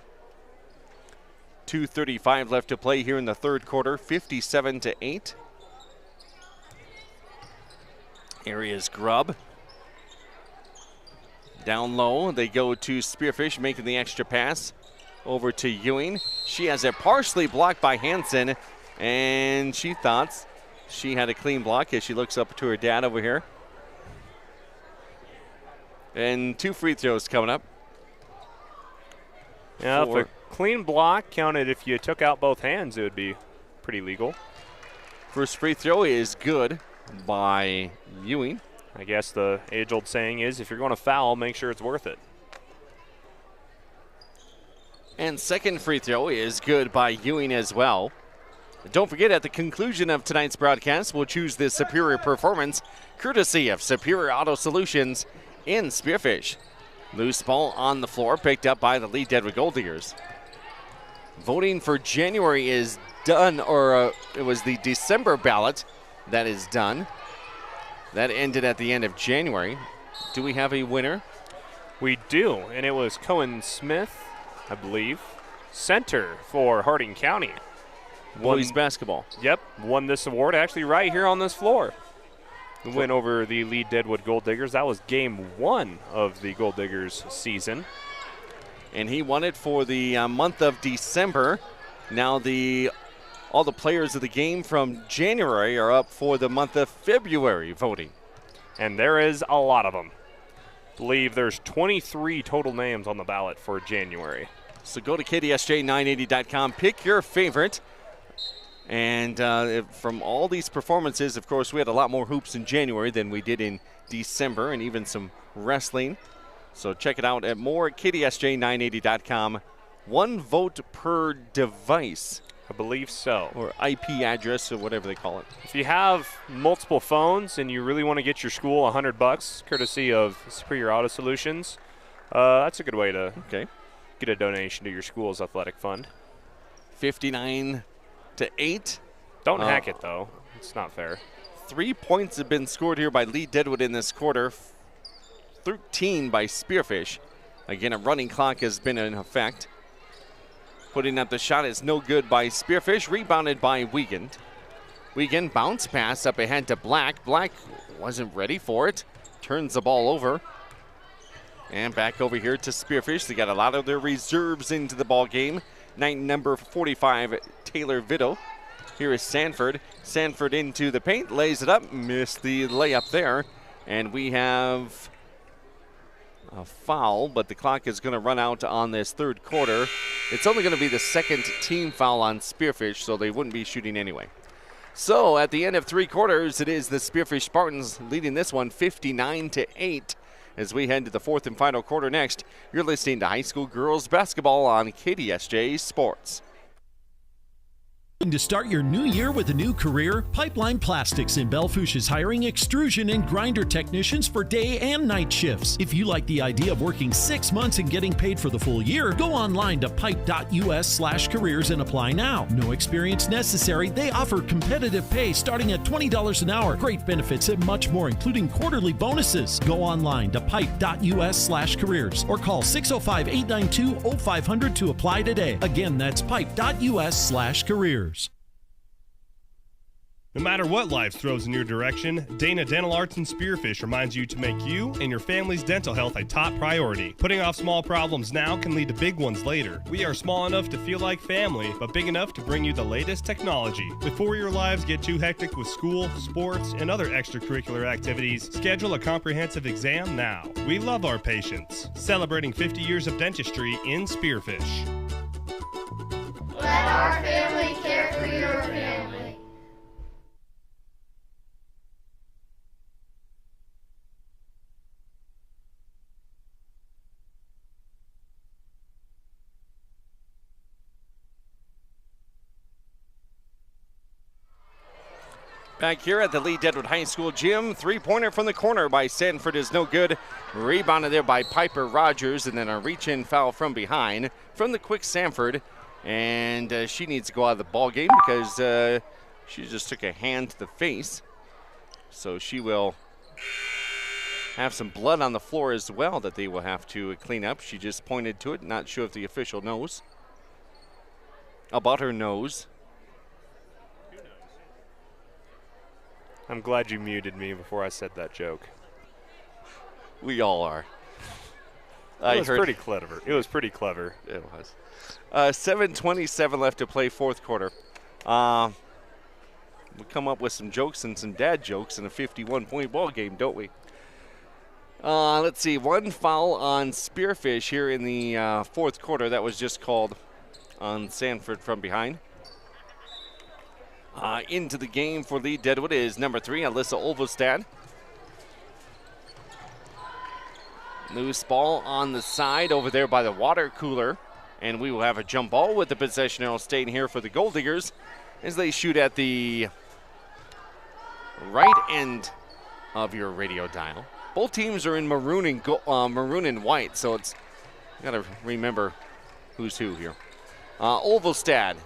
2:35 left to play here in the third quarter, 57-8. Area's Grubb. Down low, they go to Spearfish, making the extra pass over to Ewing. She has it partially blocked by Hansen, and she thought she had a clean block as she looks up to her dad over here. And 2 free throws coming up. Yeah, if a clean block counted if you took out both hands, it would be pretty legal. First free throw is good by Ewing. I guess the age-old saying is, if you're going to foul, make sure it's worth it. And second free throw is good by Ewing as well. Don't forget, at the conclusion of tonight's broadcast, we'll choose the superior performance courtesy of Superior Auto Solutions in Spearfish. Loose ball on the floor, picked up by the Lead-Deadwood Golddiggers. Voting for January is done, or it was the December ballot that is done. That ended at the end of January. Do we have a winner? We do, and it was Cohen Smith, I believe, center for Harding County. Boys basketball. Yep, won this award actually right here on this floor. The win over the Lead-Deadwood Golddiggers. That was game 1 of the Golddiggers season. And he won it for the month of December. Now all the players of the game from January are up for the month of February voting. And there is a lot of them. I believe there's 23 total names on the ballot for January. So go to KDSJ980.com, pick your favorite. And from all these performances, of course, we had a lot more hoops in January than we did in December, and even some wrestling. So check it out at more at KDSJ980.com. 1 vote per device. I believe so. Or IP address or whatever they call it. If you have multiple phones and you really want to get your school $100, courtesy of Superior Auto Solutions, that's a good way to get a donation to your school's athletic fund. 59-8. Don't hack it, though. It's not fair. 3 points have been scored here by Lead-Deadwood in this quarter. 13 by Spearfish. Again, a running clock has been in effect. Putting up the shot is no good by Spearfish. Rebounded by Wiegand. Wiegand bounce pass up ahead to Black. Black wasn't ready for it. Turns the ball over. And back over here to Spearfish. They got a lot of their reserves into the ball game. night number 45, Taylor Vitto. Here is Sanford. Sanford into the paint, lays it up, missed the layup there. And we have a foul, but the clock is going to run out on this third quarter. It's only going to be the second team foul on Spearfish, so they wouldn't be shooting anyway. So at the end of 3 quarters, it is the Spearfish Spartans leading this one 59-8. As we head to the 4th and final quarter next, you're listening to high school girls basketball on KDSJ Sports. To start your new year with a new career, Pipeline Plastics in Bellefouche is hiring extrusion and grinder technicians for day and night shifts. If you like the idea of working 6 months and getting paid for the full year, go online to pipe.us/careers and apply now. No experience necessary. They offer competitive pay starting at $20 an hour, great benefits, and much more, including quarterly bonuses. Go online to pipe.us/careers or call 605-892-0500 to apply today. Again, that's pipe.us/careers. No matter what life throws in your direction, Dana Dental Arts and Spearfish reminds you to make you and your family's dental health a top priority. Putting off small problems now can lead to big ones later. We are small enough to feel like family, but big enough to bring you the latest technology. Before your lives get too hectic with school, sports, and other extracurricular activities, schedule a comprehensive exam now. We love our patients. Celebrating 50 years of dentistry in Spearfish. Let our family care for your family. Back here at the Lead-Deadwood High School gym, 3-pointer from the corner by Sanford is no good. Rebounded there by Piper Rogers, and then a reach-in foul from behind from the quick Sanford. And she needs to go out of the ball game because she just took a hand to the face. So she will have some blood on the floor as well that they will have to clean up. She just pointed to it, not sure if the official knows about her nose. I'm glad you muted me before I said that joke. We all are. It was pretty clever. It was pretty clever. It was. 7:27 left to play fourth quarter. We come up with some jokes and some dad jokes in a 51-point ball game, don't we? Let's see. One foul on Spearfish here in the fourth quarter. That was just called on Sanford from behind. Into the game for Lead-Deadwood is number 3, Alyssa Olvestad. Loose ball on the side over there by the water cooler. And we will have a jump ball with the possession arrow staying here for the Golddiggers as they shoot at the right end of your radio dial. Both teams are in maroon and white, so it's got to remember who's who here. Olvestad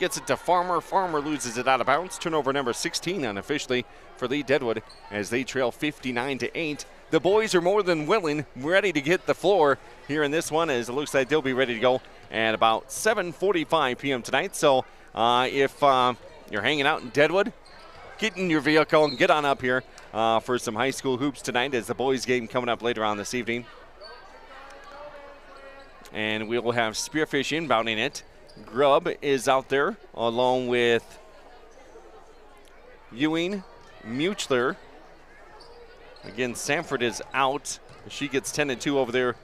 gets it to Farmer. Farmer loses it out of bounds. Turnover number 16 unofficially for Lead-Deadwood as they trail 59-8. The boys are more than willing, ready to hit the floor here in this one as it looks like they'll be ready to go at about 7:45 p.m. tonight. So if you're hanging out in Deadwood, get in your vehicle and get on up here for some high school hoops tonight as the boys game coming up later on this evening. And we will have Spearfish inbounding it. Grubb is out there along with Ewing, Muchler. Again, Sanford is out. She gets 10-2 over there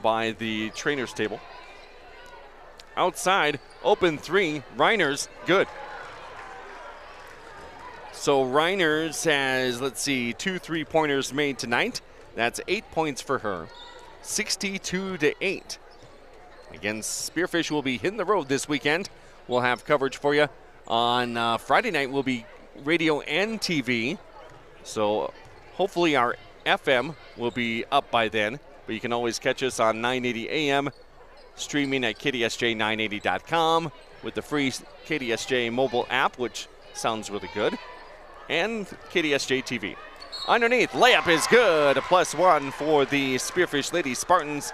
by the trainer's table. Outside, open 3, Reiners, good. So Reiners has, 2 3-pointers made tonight. That's 8 points for her. 62-8. Again, Spearfish will be hitting the road this weekend. We'll have coverage for you on Friday night. Will be radio and TV. So hopefully our FM will be up by then. But you can always catch us on 980 AM, streaming at KDSJ980.com with the free KDSJ mobile app, which sounds really good, and KDSJ-TV. Underneath, layup is good. A +1 for the Spearfish Lady Spartans.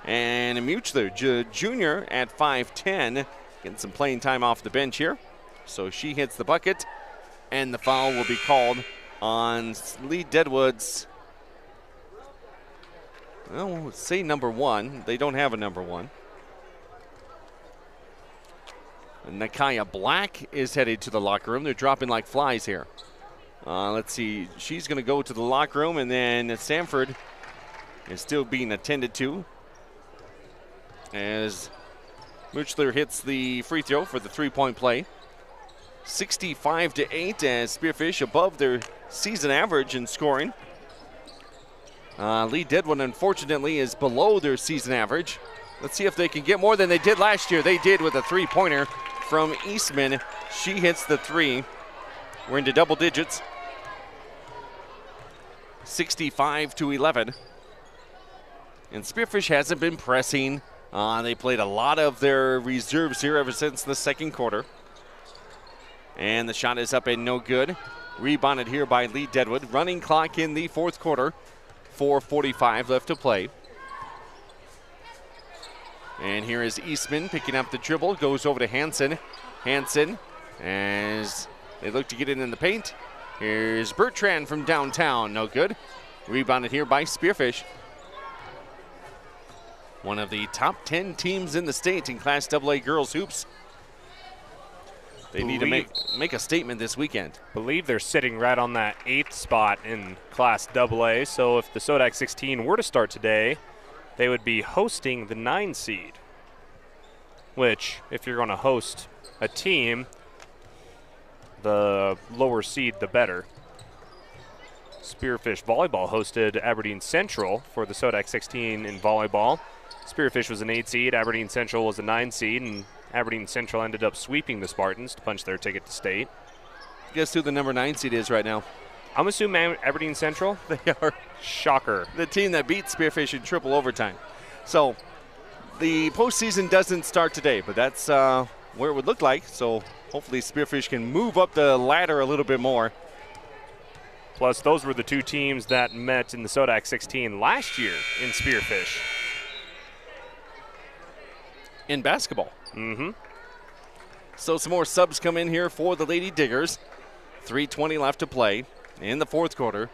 And Muchler, junior at 5'10", getting some playing time off the bench here. So she hits the bucket, and the foul will be called on Lead-Deadwood's, well, let's say number 1. They don't have a number 1. Nakaya Black is headed to the locker room. They're dropping like flies here. Let's see. She's going to go to the locker room, and then Sanford is still being attended to as Muchler hits the free throw for the three-point play. 65-8 as Spearfish above their season average in scoring. Lead-Deadwood, unfortunately, is below their season average. Let's see if they can get more than they did last year. They did with a three-pointer from Eastman. She hits the three. We're into double digits. 65-11. And Spearfish hasn't been pressing. They played a lot of their reserves here ever since the second quarter. And the shot is up and no good. Rebounded here by Lead-Deadwood. Running clock in the fourth quarter. 4:45 left to play. And here is Eastman picking up the dribble. Goes over to Hansen. Hansen as they look to get it in the paint. Here's Bertrand from downtown. No good. Rebounded here by Spearfish. One of the top 10 teams in the state in Class AA girls hoops. They need to make a statement this weekend. Believe they're sitting right on that 8th spot in Class AA. So if the Sodak 16 were to start today, they would be hosting the 9 seed. Which, if you're going to host a team, the lower seed, the better. Spearfish Volleyball hosted Aberdeen Central for the Sodak 16 in volleyball. Spearfish was an 8 seed, Aberdeen Central was a 9 seed, and Aberdeen Central ended up sweeping the Spartans to punch their ticket to state. Guess who the number 9 seed is right now? I'm assuming Aberdeen Central. They are. Shocker. The team that beat Spearfish in triple overtime. So the postseason doesn't start today, but that's where it would look like. So hopefully Spearfish can move up the ladder a little bit more. Plus, those were the two teams that met in the Sodak 16 last year in Spearfish. In basketball. Mm-hmm. So some more subs come in here for the Lady Diggers. 3:20 left to play in the fourth quarter.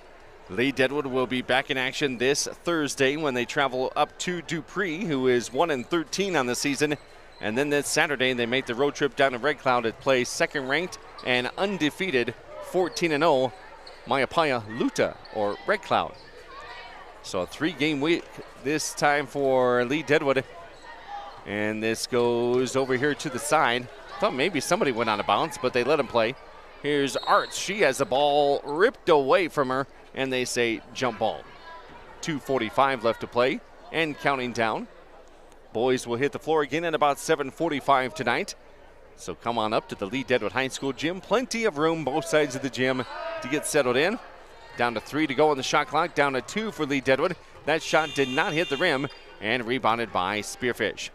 Lead-Deadwood will be back in action this Thursday when they travel up to Dupree, who is 1-13 on the season. And then this Saturday, they make the road trip down to Red Cloud to play second-ranked and undefeated 14-0 Mayapaya Luta, or Red Cloud. So a 3-game week this time for Lead-Deadwood. And this goes over here to the side. Thought maybe somebody went on a bounce, but they let him play. Here's Arts. She has the ball ripped away from her, and they say jump ball. 2:45 left to play and counting down. Boys will hit the floor again at about 7:45 tonight. So come on up to the Lead-Deadwood High School gym. Plenty of room both sides of the gym to get settled in. Down to 3 to go on the shot clock. Down to 2 for Lead-Deadwood. That shot did not hit the rim and rebounded by Spearfish.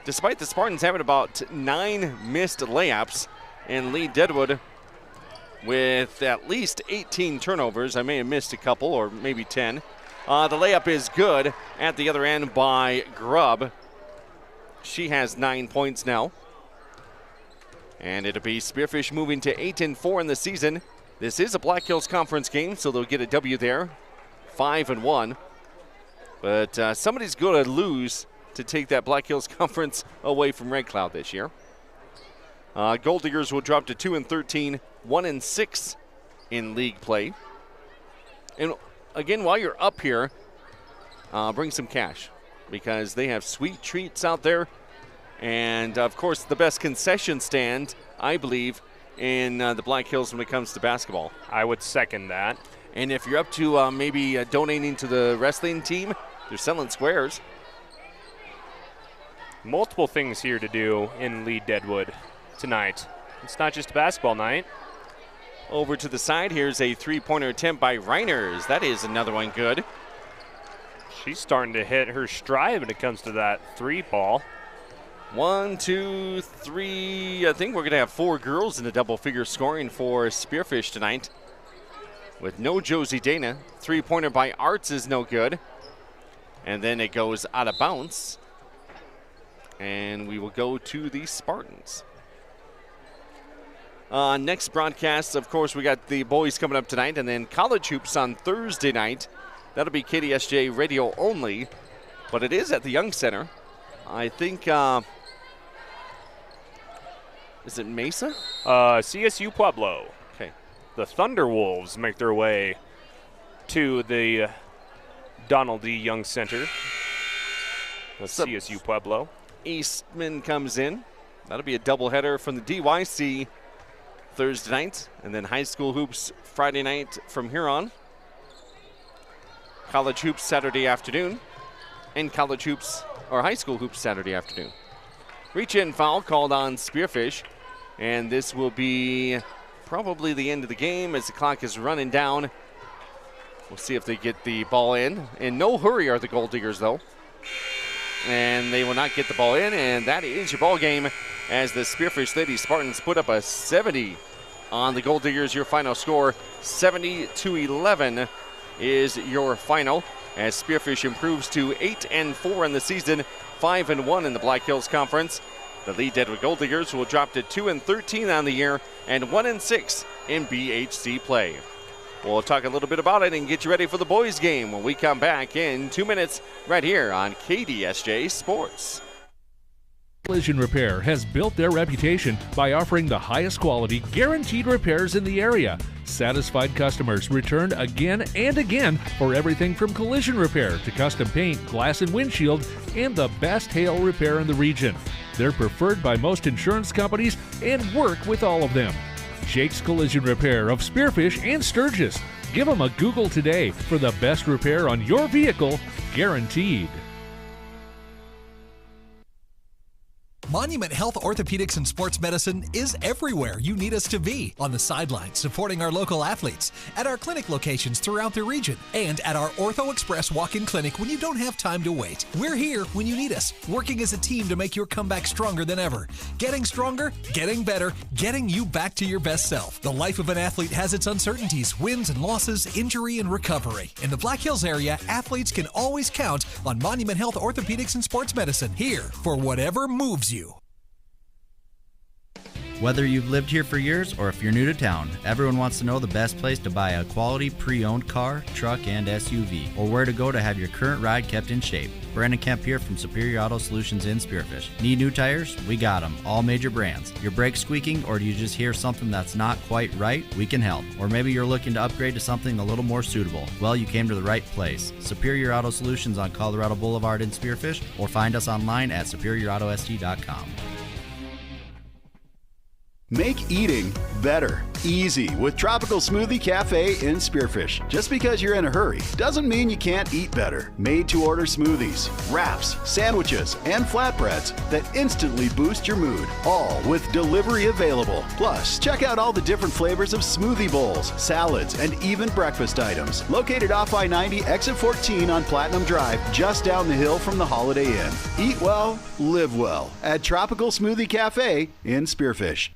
Despite the Spartans having about 9 missed layups, and Lead-Deadwood with at least 18 turnovers. I may have missed a couple, or maybe 10. The layup is good at the other end by Grubb. She has 9 points now. And it'll be Spearfish moving to 8-4 in the season. This is a Black Hills Conference game, so they'll get a W there. 5-1. But somebody's going to lose to take that Black Hills Conference away from Red Cloud this year. Golddiggers will drop to 2-13, 1-6 in league play. And again, while you're up here, bring some cash because they have sweet treats out there. And, of course, the best concession stand, I believe, in the Black Hills when it comes to basketball. I would second that. And if you're up to maybe donating to the wrestling team, they're selling squares. Multiple things here to do in Lead-Deadwood tonight. It's not just a basketball night. Over to the side, here's a three-pointer attempt by Reiners. That is another one good. She's starting to hit her stride when it comes to that three ball. 1, 2, 3. I think we're going to have 4 girls in the double-figure scoring for Spearfish tonight. With no Josie Dana. Three-pointer by Arts is no good. And then it goes out of bounds. And we will go to the Spartans. Next broadcast, of course, we got the boys coming up tonight, and then college hoops on Thursday night. That'll be KDSJ radio only, but it is at the Young Center. I think Is it Mesa? CSU Pueblo. Okay. The Thunderwolves make their way to the Donald D. Young Center. That's CSU Pueblo. Eastman comes in. That'll be a doubleheader from the DYC Thursday night, and then high school hoops Friday night from here on. College hoops Saturday afternoon, and college hoops or high school hoops Saturday afternoon. Reach-in foul called on Spearfish, and this will be probably the end of the game as the clock is running down. We'll see if they get the ball in. In no hurry are the Golddiggers, though. And they will not get the ball in, and that is your ball game as the Spearfish Lady Spartans put up a 70 on the Golddiggers. Your final score, 70-11 is your final as Spearfish improves to 8-4 in the season, 5-1 in the Black Hills Conference. The Lead-Deadwood Golddiggers will drop to 2-13 on the year and 1-6 in BHC play. We'll talk a little bit about it and get you ready for the boys' game when we come back in 2 minutes right here on KDSJ Sports. Collision Repair has built their reputation by offering the highest quality, guaranteed repairs in the area. Satisfied customers return again and again for everything from collision repair to custom paint, glass and windshield, and the best hail repair in the region. They're preferred by most insurance companies and work with all of them. Jake's Collision Repair of Spearfish and Sturgis. Give them a Google today for the best repair on your vehicle, guaranteed. Monument Health Orthopedics and Sports Medicine is everywhere you need us to be. On the sidelines, supporting our local athletes, at our clinic locations throughout the region, and at our Ortho Express walk-in clinic when you don't have time to wait. We're here when you need us, working as a team to make your comeback stronger than ever. Getting stronger, getting better, getting you back to your best self. The life of an athlete has its uncertainties, wins and losses, injury and recovery. In the Black Hills area, athletes can always count on Monument Health Orthopedics and Sports Medicine, here for whatever moves you. Whether you've lived here for years or if you're new to town, everyone wants to know the best place to buy a quality pre-owned car, truck, and SUV, or where to go to have your current ride kept in shape. Brandon Kemp here from Superior Auto Solutions in Spearfish. Need new tires? We got them, all major brands. Your brakes squeaking, or do you just hear something that's not quite right? We can help. Or maybe you're looking to upgrade to something a little more suitable. Well, you came to the right place. Superior Auto Solutions on Colorado Boulevard in Spearfish, or find us online at superiorautost.com. Make eating better, easy with Tropical Smoothie Cafe in Spearfish. Just because you're in a hurry doesn't mean you can't eat better. Made-to-order smoothies, wraps, sandwiches, and flatbreads that instantly boost your mood, all with delivery available. Plus, check out all the different flavors of smoothie bowls, salads, and even breakfast items. Located off I-90, exit 14 on Platinum Drive, just down the hill from the Holiday Inn. Eat well, live well at Tropical Smoothie Cafe in Spearfish.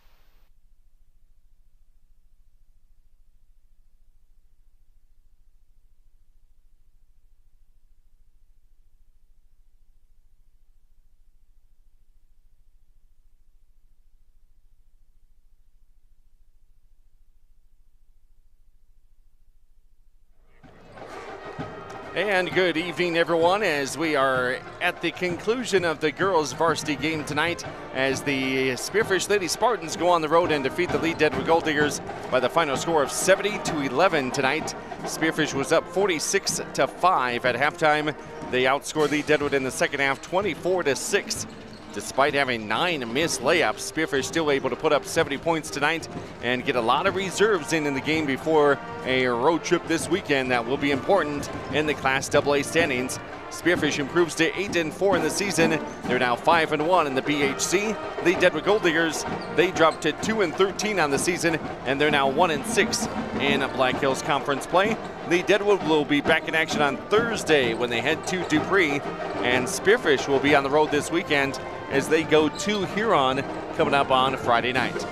And good evening, everyone, as we are at the conclusion of the girls' varsity game tonight as the Spearfish Lady Spartans go on the road and defeat the Lead-Deadwood Golddiggers by the final score of 70-11 tonight. Spearfish was up 46-5 at halftime. They outscored Lead-Deadwood in the second half 24-6. Despite having 9 missed layups, Spearfish still able to put up 70 points tonight and get a lot of reserves in the game before a road trip this weekend that will be important in the Class AA standings. Spearfish improves to 8-4 in the season. They're now 5-1 in the BHC. Lead-Deadwood Golddiggers, they dropped to 2-13 on the season, and they're now 1-6 in Black Hills Conference play. Lead-Deadwood will be back in action on Thursday when they head to Dupree, and Spearfish will be on the road this weekend as they go to Huron coming up on Friday night.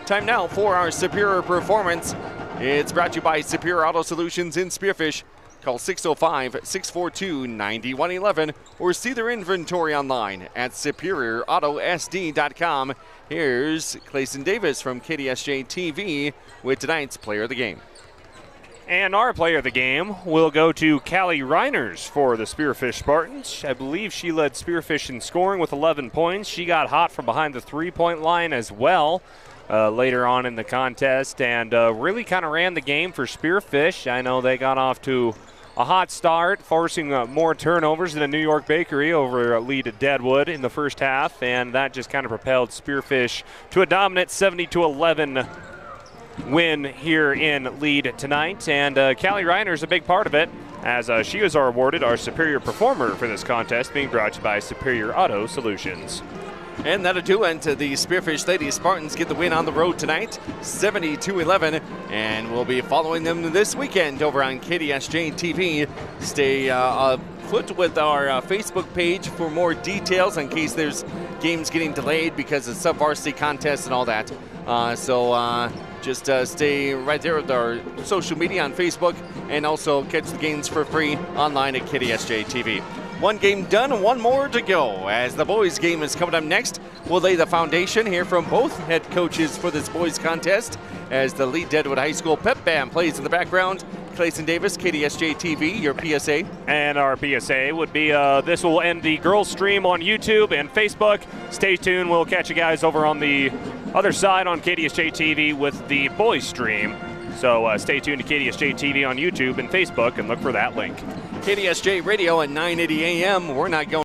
Time now for our Superior Performance. It's brought to you by Superior Auto Solutions in Spearfish. Call 605-642-9111 or see their inventory online at superioroutosd.com. Here's Clayson Davis from KDSJ-TV with tonight's Player of the Game. And our player of the game will go to Callie Reiners for the Spearfish Spartans. I believe she led Spearfish in scoring with 11 points. She got hot from behind the three-point line as well later on in the contest, and really kind of ran the game for Spearfish. I know they got off to a hot start, forcing more turnovers than a New York Bakery over Lead-Deadwood in the first half, and that just kind of propelled Spearfish to a dominant 70-11 win here in Lead tonight. And Callie Reiner is a big part of it, as she was awarded our Superior Performer for this contest, being brought to you by Superior Auto Solutions. And that'll do it. The Spearfish Lady Spartans get the win on the road tonight, 70-11, and we'll be following them this weekend over on KDSJ-TV. Stay foot with our Facebook page for more details in case there's games getting delayed because of sub-varsity contests and all that. Just stay right there with our social media on Facebook, and also catch the games for free online at KDSJ-TV. One game done, one more to go. As the boys game is coming up next, we'll lay the foundation here from both head coaches for this boys contest as the Lead-Deadwood High School pep band plays in the background. Clayson Davis, KDSJ-TV, your PSA. And our PSA would be this will end the girls stream on YouTube and Facebook. Stay tuned. We'll catch you guys over on the other side on KDSJ-TV with the boys stream. So stay tuned to KDSJ-TV on YouTube and Facebook and look for that link. KDSJ Radio at 980 a.m. We're not going